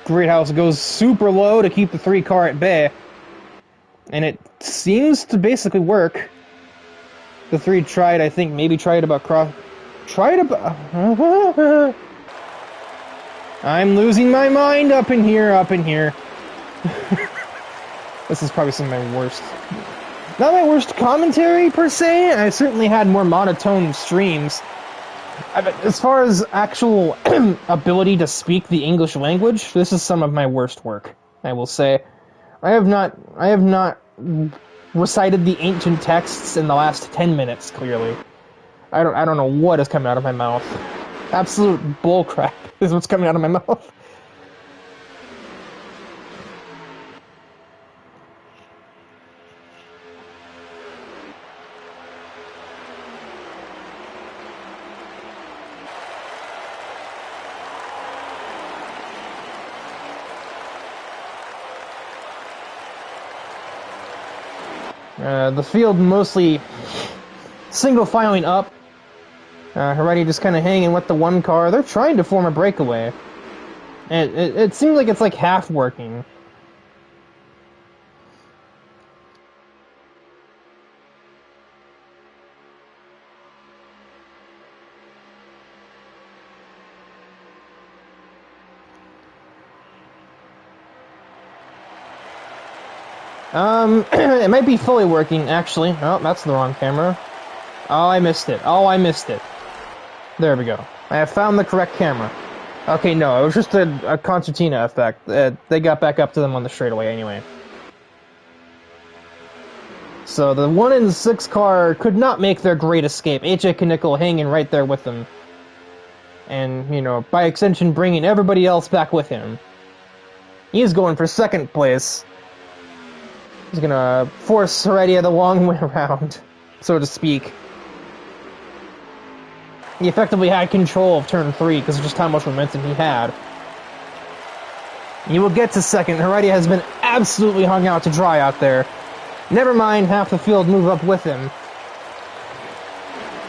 S1: Greathouse goes super low to keep the 3 car at bay. And it seems to basically work. The 3 tried, I think, maybe tried about cross... I'm losing my mind up in here. This is probably some of my worst... Not my worst commentary, per se. I certainly had more monotone streams. As far as actual ability to speak the English language, this is some of my worst work, I will say. I have not recited the ancient texts in the last 10 minutes, clearly. I don't know what is coming out of my mouth. Absolute bullcrap is what's coming out of my mouth. The field mostly single filing up. Already just kind of hanging with the one car. They're trying to form a breakaway. And it seems like it's like half working. It might be fully working, actually. Oh, that's the wrong camera. Oh, I missed it. Oh, I missed it. There we go. I have found the correct camera. Okay, no, it was just a concertina effect. They got back up to them on the straightaway anyway. So the 1 in 6 car could not make their great escape. AJ Knickel hanging right there with them. And, you know, by extension, bringing everybody else back with him. He's going for second place. He's gonna force Heredia the long way around, so to speak. He effectively had control of turn 3 because of just how much momentum he had. He will get to second. Heredia has been absolutely hung out to dry out there. Never mind, half the field move up with him.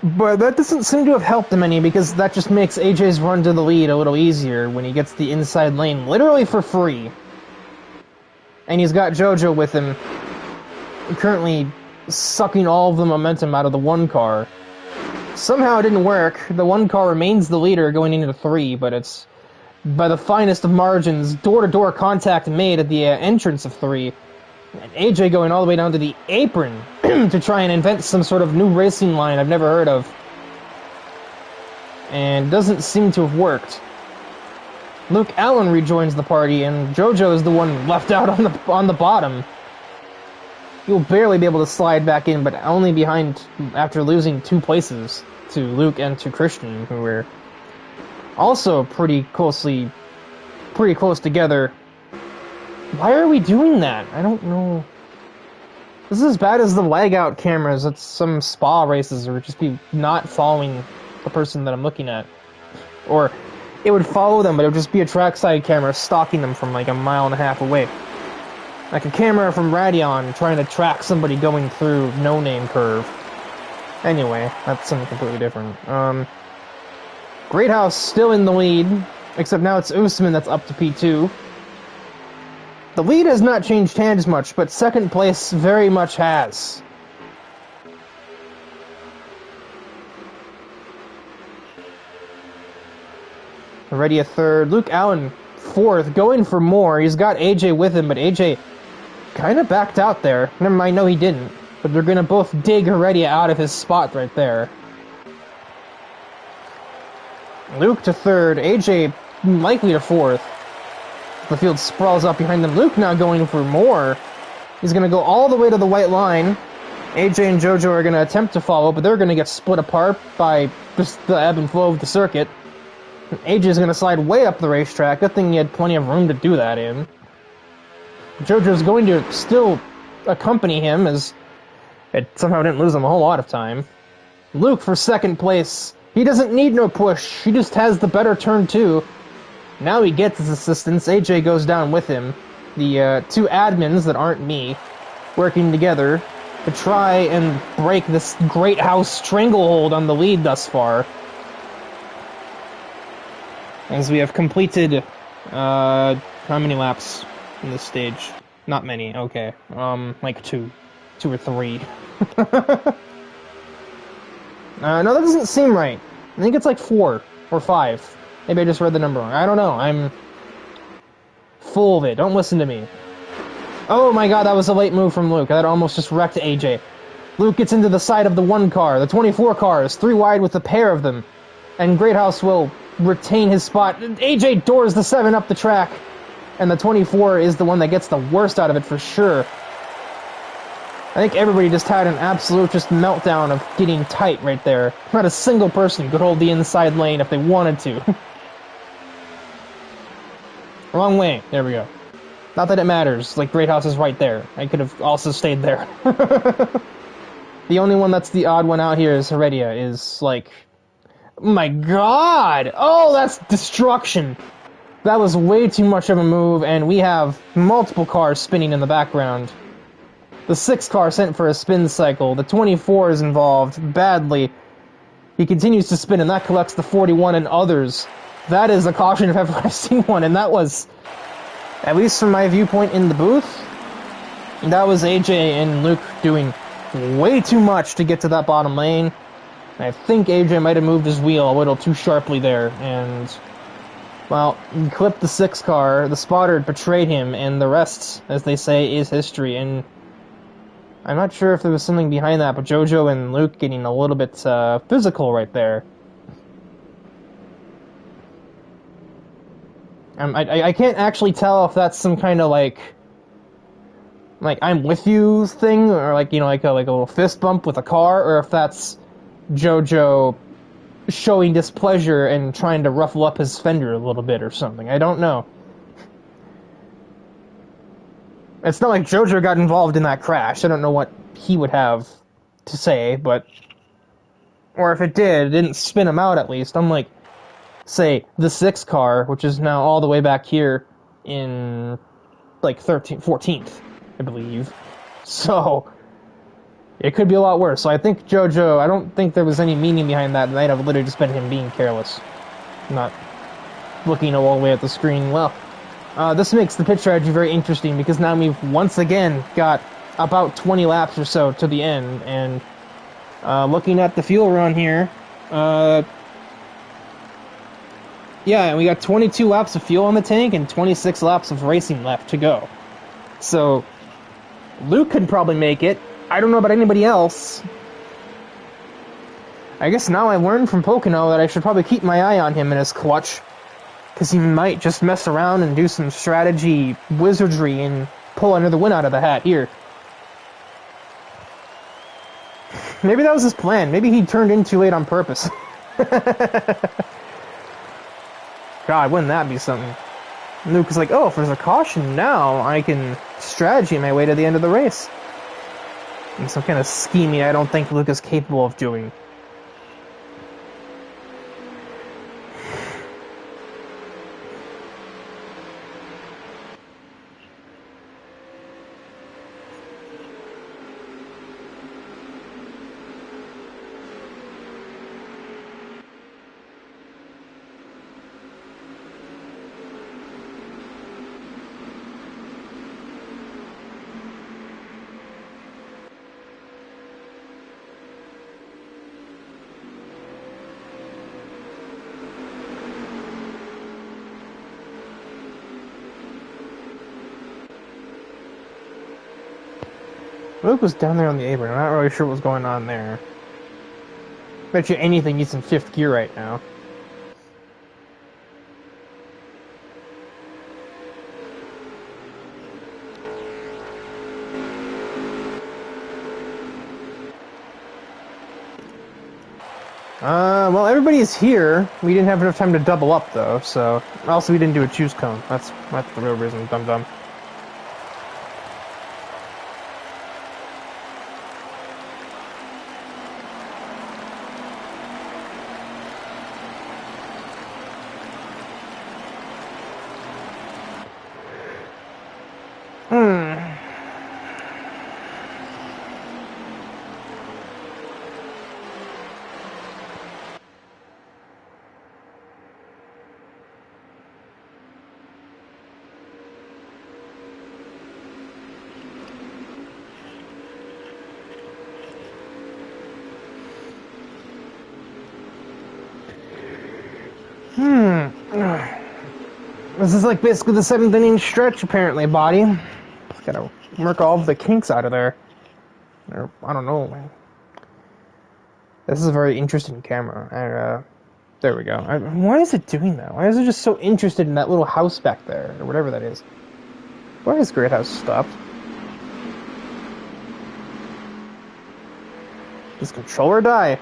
S1: But that doesn't seem to have helped him any because that just makes AJ's run to the lead a little easier when he gets the inside lane literally for free. And he's got JoJo with him, currently sucking all of the momentum out of the one car. Somehow it didn't work. The one car remains the leader going into 3, but it's by the finest of margins, door-to-door contact made at the entrance of 3. And AJ going all the way down to the apron to try and invent some sort of new racing line I've never heard of. And doesn't seem to have worked. Luke Allen rejoins the party, and JoJo is the one left out on the bottom. He'll barely be able to slide back in, but only behind after losing 2 places to Luke and to Christian, who were also pretty close together. Why are we doing that? I don't know. This is as bad as the lag out cameras at some spa races, or just be not following the person that I'm looking at. Or it would follow them, but it would just be a trackside camera stalking them from like a 1.5 miles away. Like a camera from Radeon trying to track somebody going through no-name curve. Anyway, that's something completely different. Great House still in the lead, except now it's Usman that's up to P2. The lead has not changed hands much, but second place very much has. Heredia third, Luke Allen fourth, going for more. He's got AJ with him, but AJ kind of backed out there. Never mind, no he didn't. But they're going to both dig Heredia out of his spot right there. Luke to third, AJ likely to fourth. The field sprawls out behind them. Luke now going for more. He's going to go all the way to the white line. AJ and JoJo are going to attempt to follow, but they're going to get split apart by just the ebb and flow of the circuit. AJ is going to slide way up the racetrack. Good thing he had plenty of room to do that in. JoJo's going to still accompany him, as it somehow didn't lose him a whole lot of time. Luke for second place. He doesn't need no push. He just has the better turn 2. Now he gets his assistance. AJ goes down with him. The 2 admins that aren't me working together to try and break this Great House stranglehold on the lead thus far. As we have completed, how many laps in this stage? Not many, okay. Like 2 or 3. No, that doesn't seem right. I think it's like 4 or 5. Maybe I just read the number wrong. I don't know, I'm full of it. Don't listen to me. Oh my god, that was a late move from Luke. That almost just wrecked AJ. Luke gets into the side of the 1 car. The 24 cars, 3 wide with a pair of them. And Great House will retain his spot. AJ doors the 7 up the track. And the 24 is the one that gets the worst out of it for sure. I think everybody just had an absolute just meltdown of getting tight right there. Not a single person could hold the inside lane if they wanted to. Wrong way. There we go. Not that it matters. Like, Great House is right there. I could have also stayed there. The only one that's the odd one out here is Heredia, is like... My god! Oh, that's destruction! That was way too much of a move, and we have multiple cars spinning in the background. The 6 car sent for a spin cycle. The 24 is involved badly. He continues to spin, and that collects the 41 and others. That is a caution if ever I've seen one, and that was, at least from my viewpoint in the booth, that was AJ and Luke doing way too much to get to that bottom lane. I think AJ might have moved his wheel a little too sharply there, and, well, he clipped the 6 car, the spotter betrayed him, and the rest, as they say, is history, and I'm not sure if there was something behind that, but JoJo and Luke getting a little bit physical right there. I can't actually tell if that's some kind of like I'm with you thing, or like, you know, like a little fist bump with a car, or if that's JoJo showing displeasure and trying to ruffle up his fender a little bit or something. I don't know. It's not like JoJo got involved in that crash. I don't know what he would have to say, but... Or if it did, it didn't spin him out at least. Unlike, say, the 6 car, which is now all the way back here in, like, 14th, I believe. So, it could be a lot worse. So I think JoJo, I don't think there was any meaning behind that. It might have literally just been him being careless. Not looking all the way at the screen. Well, this makes the pit strategy very interesting, because now we've once again got about 20 laps or so to the end, and looking at the fuel run here, yeah, we got 22 laps of fuel on the tank and 26 laps of racing left to go. So, Luke could probably make it. I don't know about anybody else. I guess now I learned from Pocono that I should probably keep my eye on him in his clutch, because he might just mess around and do some strategy wizardry and pull another win out of the hat here. Maybe that was his plan. Maybe he turned in too late on purpose. God, wouldn't that be something? Luke is like, oh, if there's a caution now, I can strategy my way to the end of the race. And some kind of scheming I don't think Luke is capable of doing. Luke was down there on the apron. I'm not really sure what was going on there. Bet you anything he's in 5th gear right now. Well, everybody is here. We didn't have enough time to double up, though, so... Also, we didn't do a choose cone. That's the real reason, dum-dum. This is like basically the 7th inning stretch, apparently, buddy. Just gotta work all of the kinks out of there. Or, I don't know, man. This is a very interesting camera. There we go. Why is it doing that? Why is it just so interested in that little house back there, or whatever that is? Why is Great House stopped? Does controller die?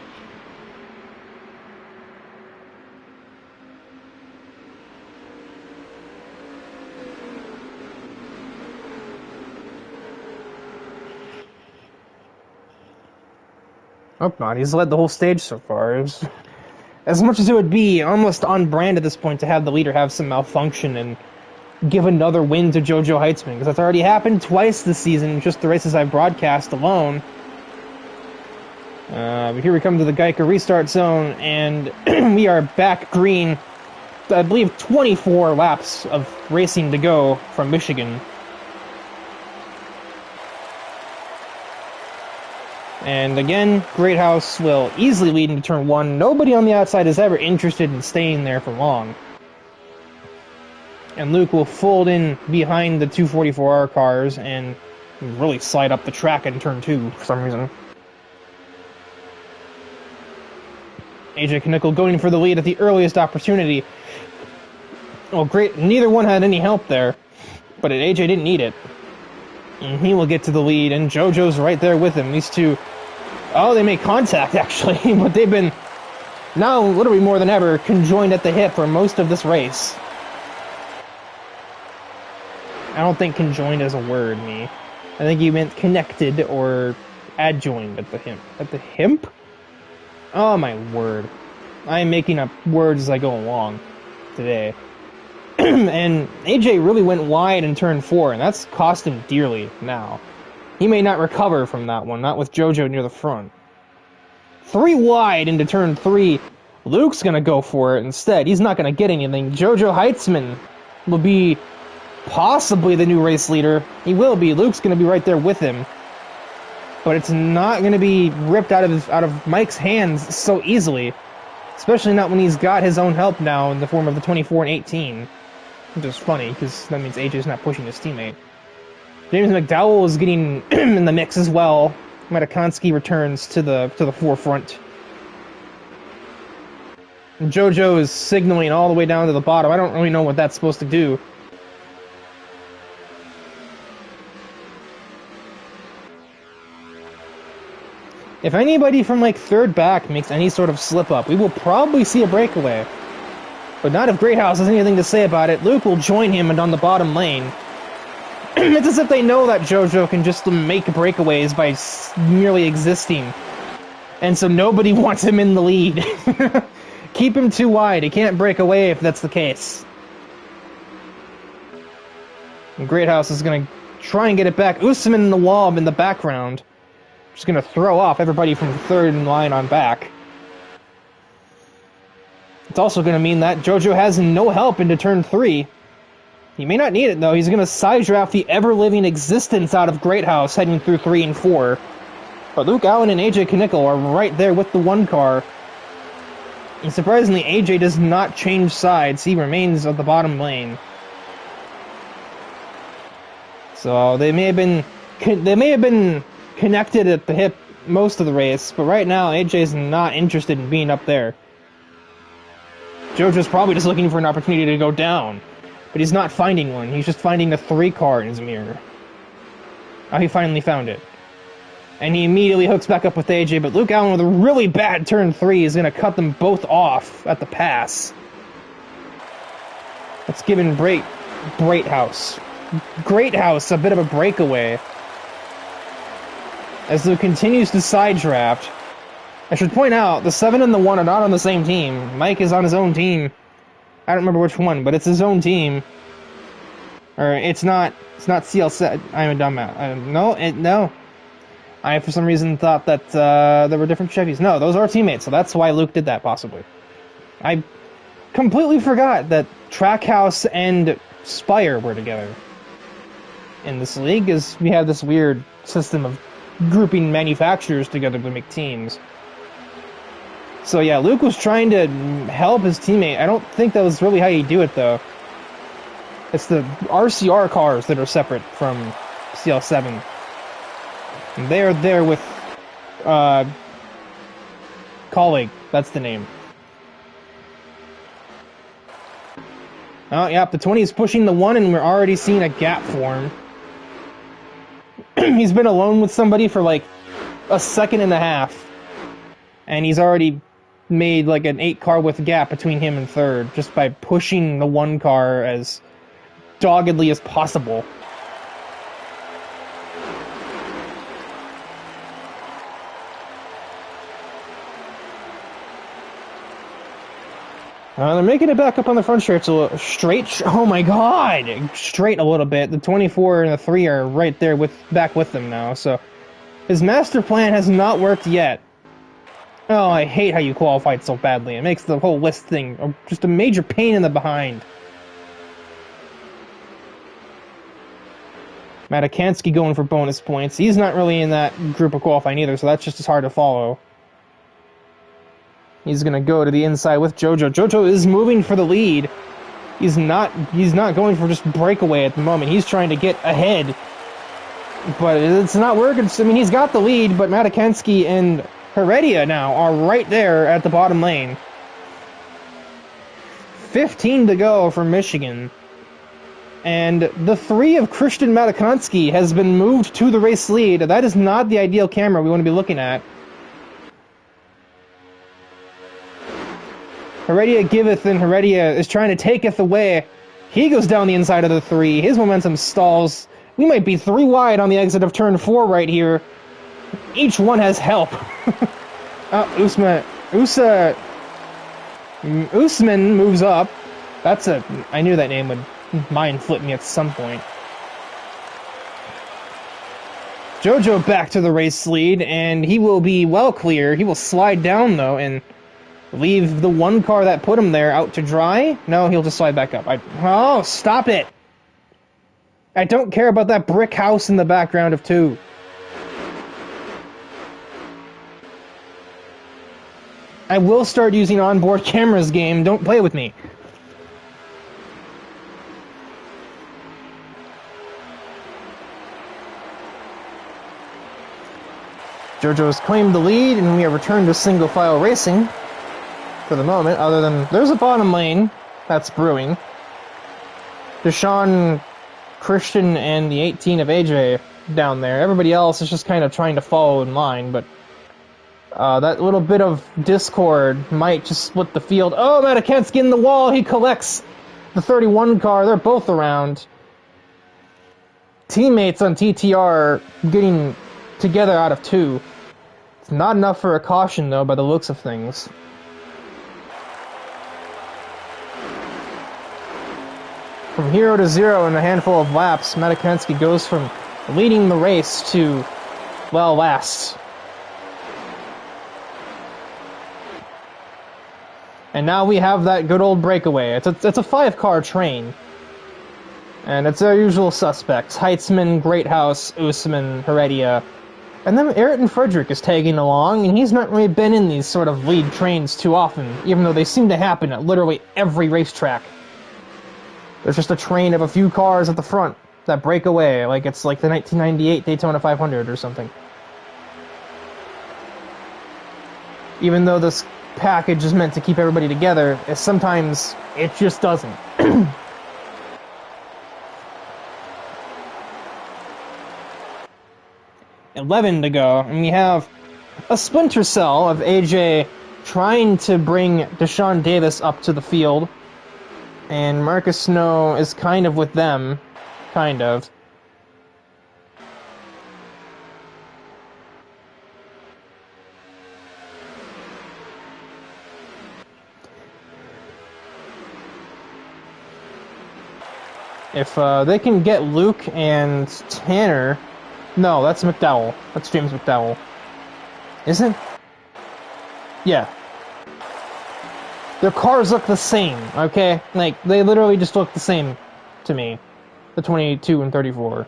S1: Hope not. He's led the whole stage so far. As much as it would be almost on brand at this point to have the leader have some malfunction and give another win to Jojo Heitzman, because that's already happened twice this season, just the races I've broadcast alone. But here we come to the Geico restart zone, and we are back green. I believe 24 laps of racing to go from Michigan. And again, Greathouse will easily lead into turn 1. Nobody on the outside is ever interested in staying there for long. And Luke will fold in behind the 244R cars and really slide up the track in turn 2 for some reason. AJ Knickel going for the lead at the earliest opportunity. Well, great. Neither one had any help there, but AJ didn't need it. And he will get to the lead, and JoJo's right there with him. These two, oh, they make contact, actually, but they've been, now literally more than ever, conjoined at the hip for most of this race. I don't think conjoined is a word, me. I think you meant connected or adjoined at the hip. At the hip? Oh, my word. I am making up words as I go along today. And AJ really went wide in turn 4, and that's cost him dearly now. He may not recover from that one, not with JoJo near the front. 3 wide into turn 3. Luke's going to go for it instead. He's not going to get anything. Jojo Heitzman will be possibly the new race leader. He will be. Luke's going to be right there with him. But it's not going to be ripped out of Mike's hands so easily. Especially not when he's got his own help now in the form of the 24 and 18. Which is funny, because that means AJ's not pushing his teammate. James McDowell is getting in the mix as well. Matakonski returns to the forefront. And JoJo is signaling all the way down to the bottom. I don't really know what that's supposed to do. If anybody from like third back makes any sort of slip up, we will probably see a breakaway. But not if Greathouse has anything to say about it. Luke will join him and on the bottom lane. It's as if they know that JoJo can just make breakaways by merely existing. And so nobody wants him in the lead. Keep him too wide. He can't break away if that's the case. And Greathouse is going to try and get it back. Usman in the wall in the background. Just going to throw off everybody from third in line on back. It's also going to mean that JoJo has no help into turn 3. He may not need it, though. He's going to side draft the ever-living existence out of Greathouse heading through 3 and 4. But Luke Allen and AJ Knickel are right there with the 1 car. And surprisingly, AJ does not change sides. He remains at the bottom lane. So they may have been connected at the hip most of the race, but right now AJ's not interested in being up there. JoJo's probably just looking for an opportunity to go down, but he's not finding one. He's just finding the 3 car in his mirror. Oh, he finally found it. And he immediately hooks back up with AJ, but Luke Allen with a really bad turn 3 is going to cut them both off at the pass. That's giving Greathouse a bit of a breakaway. As Luke continues to side draft. I should point out, the 7 and the 1 are not on the same team. Mike is on his own team. I don't remember which one, but it's his own team. Or it's not CL7. I'm a dumbass. No. I, for some reason, thought that there were different Chevys. No, those are teammates, so that's why Luke did that, possibly. I completely forgot that Trackhouse and Spire were together in this league, as we have this weird system of grouping manufacturers together to make teams. So yeah, Luke was trying to help his teammate. I don't think that was really how you do it, though. It's the RCR cars that are separate from CL7. And they are there with colleague. That's the name. Oh, yeah, the 20 is pushing the 1, and we're already seeing a gap form. He's been alone with somebody for like a second and a half. and he's already made like an 8-car width gap between him and third just by pushing the 1 car as doggedly as possible. They're making it back up on the front straight. Oh my god! Straight a little bit. The 24 and the 3 are right there back with them now. So his master plan has not worked yet. Oh, I hate how you qualified so badly. It makes the whole list thing just a major pain in the behind. Matikansky going for bonus points. He's not really in that group of qualifying either, so that's just as hard to follow. He's gonna go to the inside with Jojo. Jojo is moving for the lead. He's not going for just breakaway at the moment. He's trying to get ahead. But it's not working. I mean, he's got the lead, but Matikansky and Heredia now are right there at the bottom lane. 15 to go for Michigan. And the 3 of Christian Matikansky has been moved to the race lead. That is not the ideal camera we want to be looking at. Heredia giveth, and Heredia is trying to taketh away. He goes down the inside of the 3. His momentum stalls. We might be 3 wide on the exit of turn 4 right here. Each one has help. Usman moves up. I knew that name would mind flip me at some point. Jojo back to the race lead, and he will be well clear. He will slide down, though, and leave the 1 car that put him there out to dry. No, he'll just slide back up. Oh, stop it! I don't care about that brick house in the background of 2. I will start using onboard cameras, game. Don't play with me. Jojo's claimed the lead, and we have returned to single file racing for the moment, other than there's a bottom lane that's brewing. Deshaun, Christian, and the 18 of AJ down there. Everybody else is just kind of trying to follow in line, but that little bit of discord might just split the field. Oh, Matikansky in the wall. He collects the 31 car. They're both around. Teammates on TTR getting together out of 2. It's not enough for a caution, though, by the looks of things. From 0 to 0 in a handful of laps, Matikansky goes from leading the race to, well, last. And now we have that good old breakaway. It's a 5-car train. And it's our usual suspects. Heitzman, Greathouse, Usman, Heredia. And then Ayrton Frederick is tagging along, and he's not really been in these sort of lead trains too often, even though they seem to happen at literally every racetrack. There's just a train of a few cars at the front that break away, like it's like the 1998 Daytona 500 or something. Even though this package is meant to keep everybody together, sometimes it just doesn't. 11 to go, and we have a splinter cell of AJ trying to bring Deshaun Davis up to the field, and Marcus Snow is kind of with them, kind of. If they can get Luke and Tanner... No, that's McDowell. That's James McDowell. Isn't? Yeah. Their cars look the same, okay? Like, they literally just look the same to me. The 22 and 34.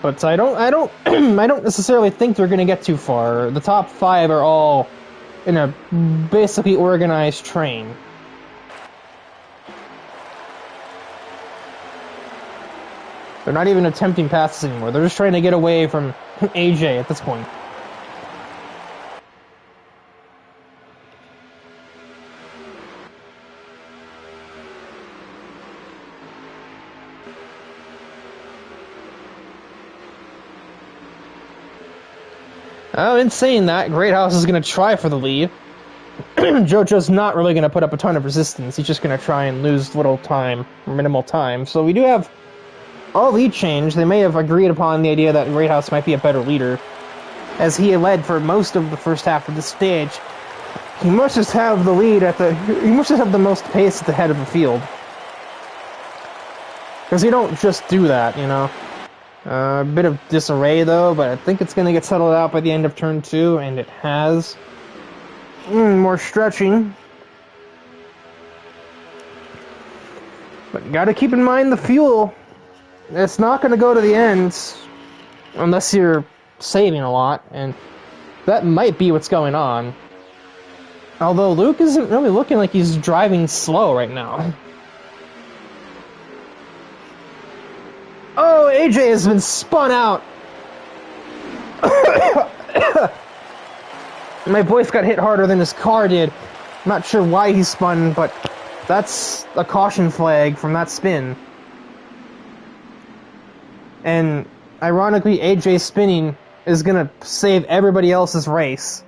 S1: But I don't I don't necessarily think they're gonna get too far. The top 5 are all in a basically organized train. They're not even attempting passes anymore. They're just trying to get away from AJ at this point. In saying that, Greathouse is going to try for the lead. JoJo's not really going to put up a ton of resistance. He's just going to try and lose little time, or minimal time. So we do have a lead change. They may have agreed upon the idea that Greathouse might be a better leader, as he led for most of the first half of the stage. He must just have the lead he must just have the most pace at the head of the field. Because you don't just do that, you know. A bit of disarray though, but I think it's going to get settled out by the end of turn 2, and it has. More stretching. But gotta keep in mind the fuel. It's not going to go to the ends unless you're saving a lot, and that might be what's going on. Although Luke isn't really looking like he's driving slow right now. Oh, AJ has been spun out. My voice got hit harder than his car did. I'm not sure why he spun, but that's a caution flag from that spin. And ironically, AJ spinning is gonna save everybody else's race.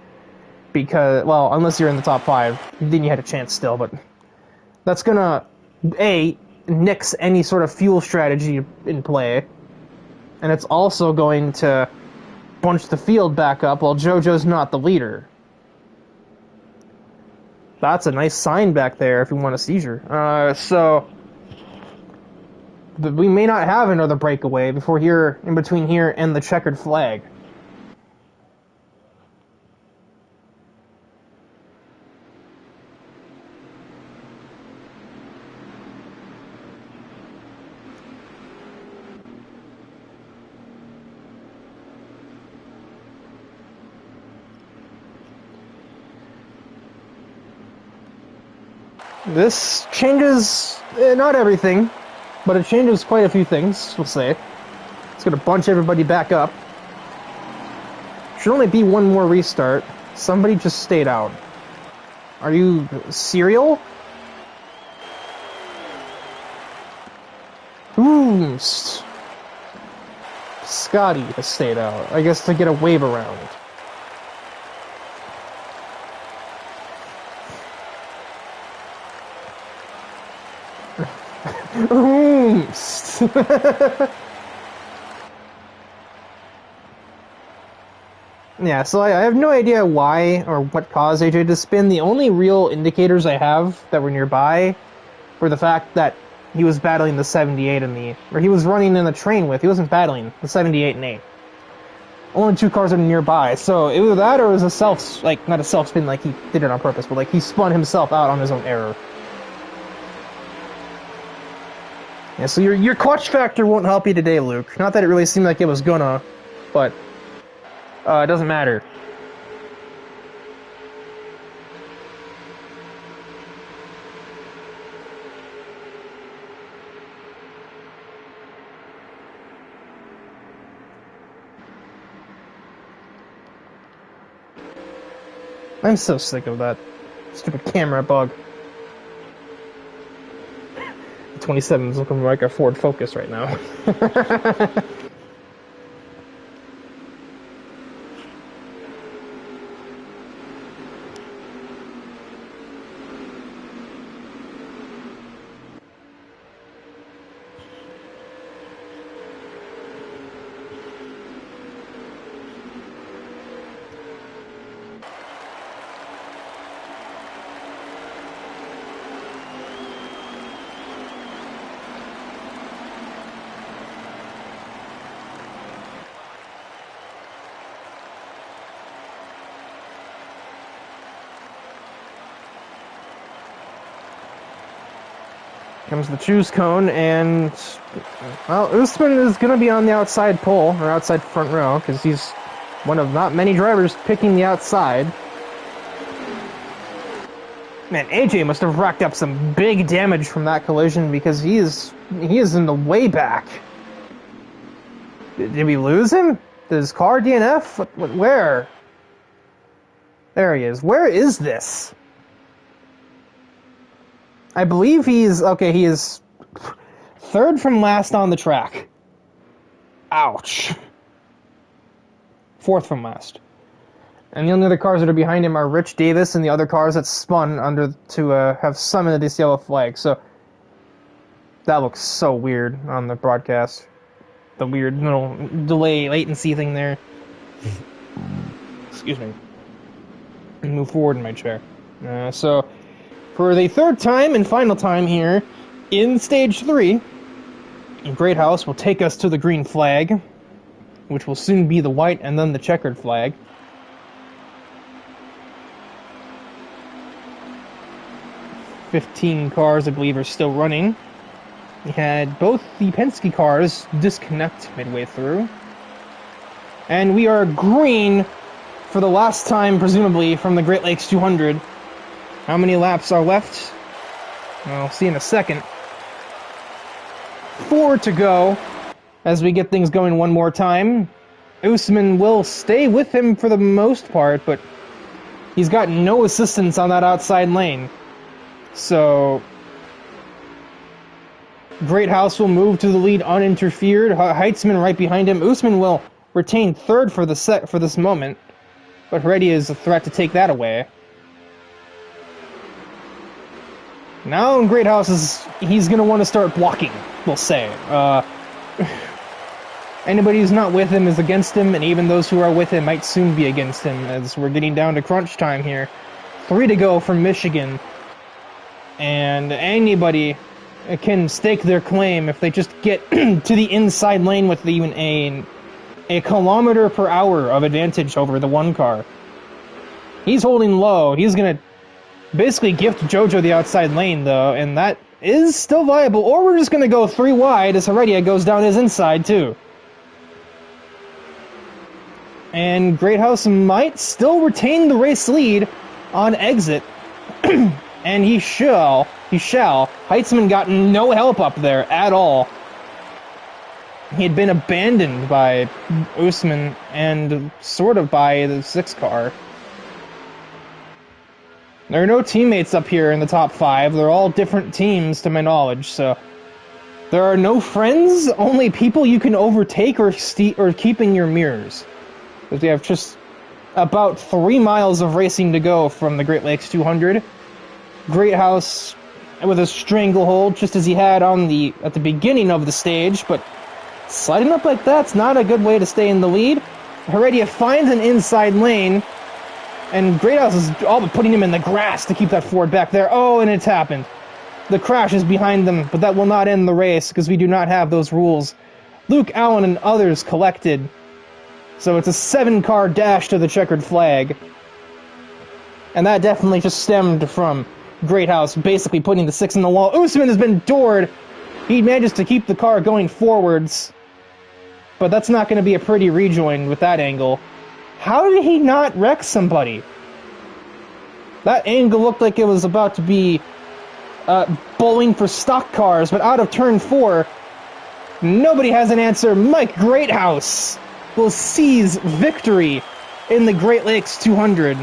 S1: Because, well, unless you're in the top 5, then you had a chance still, but that's gonna, nix any sort of fuel strategy in play. And it's also going to bunch the field back up while JoJo's not the leader. That's a nice sign back there if you want a seizure. We may not have another breakaway before here, in between here and the checkered flag. This changes, not everything, but it changes quite a few things, we'll say. It's going to bunch everybody back up. Should only be one more restart. Somebody just stayed out. Are you serial? Ooh, Scotty has stayed out. I guess to get a wave around. Yeah, so I have no idea why or what caused AJ to spin. The only real indicators I have that were nearby were the fact that he was battling the 78 or he was running in the train with. He wasn't battling the 78 and 8. Only 2 cars are nearby, so it was that or it was a not a self spin like he did it on purpose, but like he spun himself out on his own error. Yeah, so your clutch factor won't help you today, Luke. Not that it really seemed like it was gonna, but it doesn't matter. I'm so sick of that stupid camera bug. 27 is looking like a Ford Focus right now. Comes the choose cone, and well, Usman is going to be on the outside pole, or outside front row, because he's one of not many drivers picking the outside. Man, AJ must have racked up some big damage from that collision, because he is in the way back. Did we lose him? Did his car DNF? Where? There he is. Where is this? I believe he is 3rd from last on the track. Ouch. 4th from last. And the only other cars that are behind him are Rich Davis and the other cars that spun under to have summoned this yellow flag. So that looks so weird on the broadcast. The weird little delay latency thing there. Excuse me. Move forward in my chair. So for the third time and final time here in Stage 3, Great House will take us to the green flag, which will soon be the white and then the checkered flag. "15 cars, I believe, are still running. We had both the Penske cars disconnect midway through. And we are green for the last time, presumably, from the Great Lakes 200. How many laps are left? I'll see in a second. 4 to go as we get things going one more time. Usman will stay with him for the most part, but he's got no assistance on that outside lane. So Great House will move to the lead uninterfered. Heitzman right behind him. Usman will retain third for this moment, but Heredia is a threat to take that away. Now in Great House, he's going to want to start blocking, we'll say. Anybody who's not with him is against him, and even those who are with him might soon be against him, as we're getting down to crunch time here. 3 to go from Michigan. And anybody can stake their claim if they just get to the inside lane with even a kilometer per hour of advantage over the one car. He's holding low. He's going to basically gift Jojo the outside lane, though, and that is still viable. Or we're just going to go 3 wide as Heredia goes down his inside, too. And Great House might still retain the race lead on exit. And he shall. Heitzman got no help up there at all. He had been abandoned by Usman and sort of by the 6 car. There are no teammates up here in the top 5. They're all different teams to my knowledge, so there are no friends, only people you can overtake or keep in your mirrors. Because we have just about 3 miles of racing to go from the Great Lakes 200. Great House with a stranglehold, just as he had at the beginning of the stage, but sliding up like that's not a good way to stay in the lead. Heredia finds an inside lane, and Great House is all but putting him in the grass to keep that Ford back there. Oh, and it's happened. The crash is behind them, but that will not end the race, because we do not have those rules. Luke Allen and others collected, so it's a 7-car dash to the checkered flag. And that definitely just stemmed from Great House basically putting the 6 in the wall. Usman has been doored. He manages to keep the car going forwards, but that's not going to be a pretty rejoin with that angle. How did he not wreck somebody? That angle looked like it was about to be bowling for stock cars, but out of turn 4, nobody has an answer. Mike Greathouse will seize victory in the Great Lakes 200.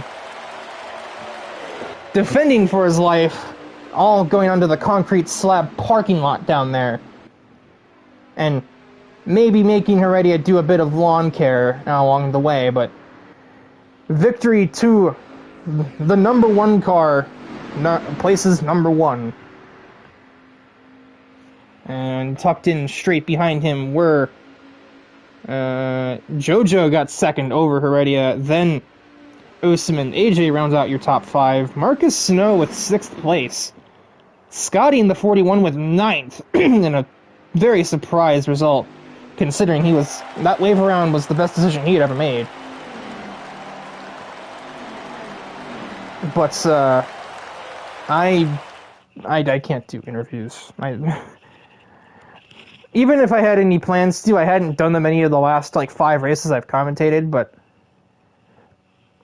S1: Defending for his life, all going onto the concrete slab parking lot down there. And maybe making Heredia do a bit of lawn care along the way, but victory to the number 1 car, places number 1. And tucked in straight behind him were Jojo got second over Heredia, then Usman. AJ rounds out your top 5. Marcus Snow with 6th place. Scotty in the 41 with 9th, in a very surprised result, considering that wave around was the best decision he had ever made. But, I can't do interviews. Even if I had any plans to, I hadn't done them any of the last, 5 races I've commentated, but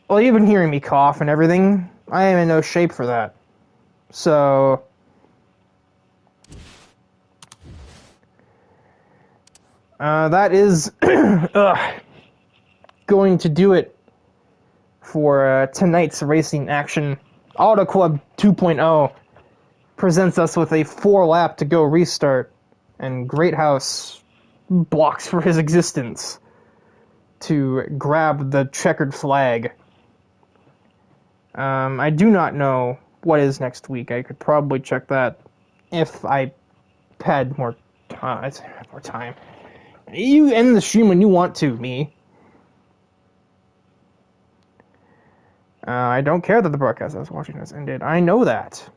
S1: well, even hearing me cough and everything, I am in no shape for that. So that is going to do it for tonight's racing action. Auto Club 2.0 presents us with a 4-lap to go restart, and Great House blocks for his existence to grab the checkered flag I do not know what is next week. I could probably check that if I had more time. You end the stream when you want to, me. I don't care that the broadcast I was watching has ended. I know that.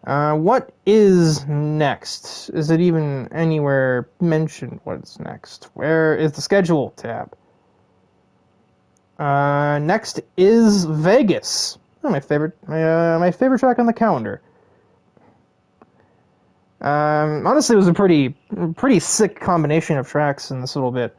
S1: What is next? Is it even anywhere mentioned what's next? Where is the schedule tab? Next is Vegas. Oh, my favorite track on the calendar. Honestly, it was a pretty sick combination of tracks in this little bit.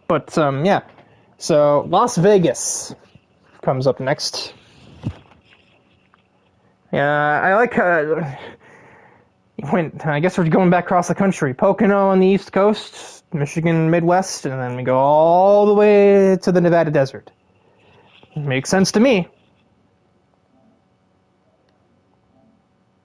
S1: But, yeah. So, Las Vegas comes up next. Yeah, I like, I guess we're going back across the country. Pocono on the East Coast, Michigan Midwest, and then we go all the way to the Nevada desert. Makes sense to me.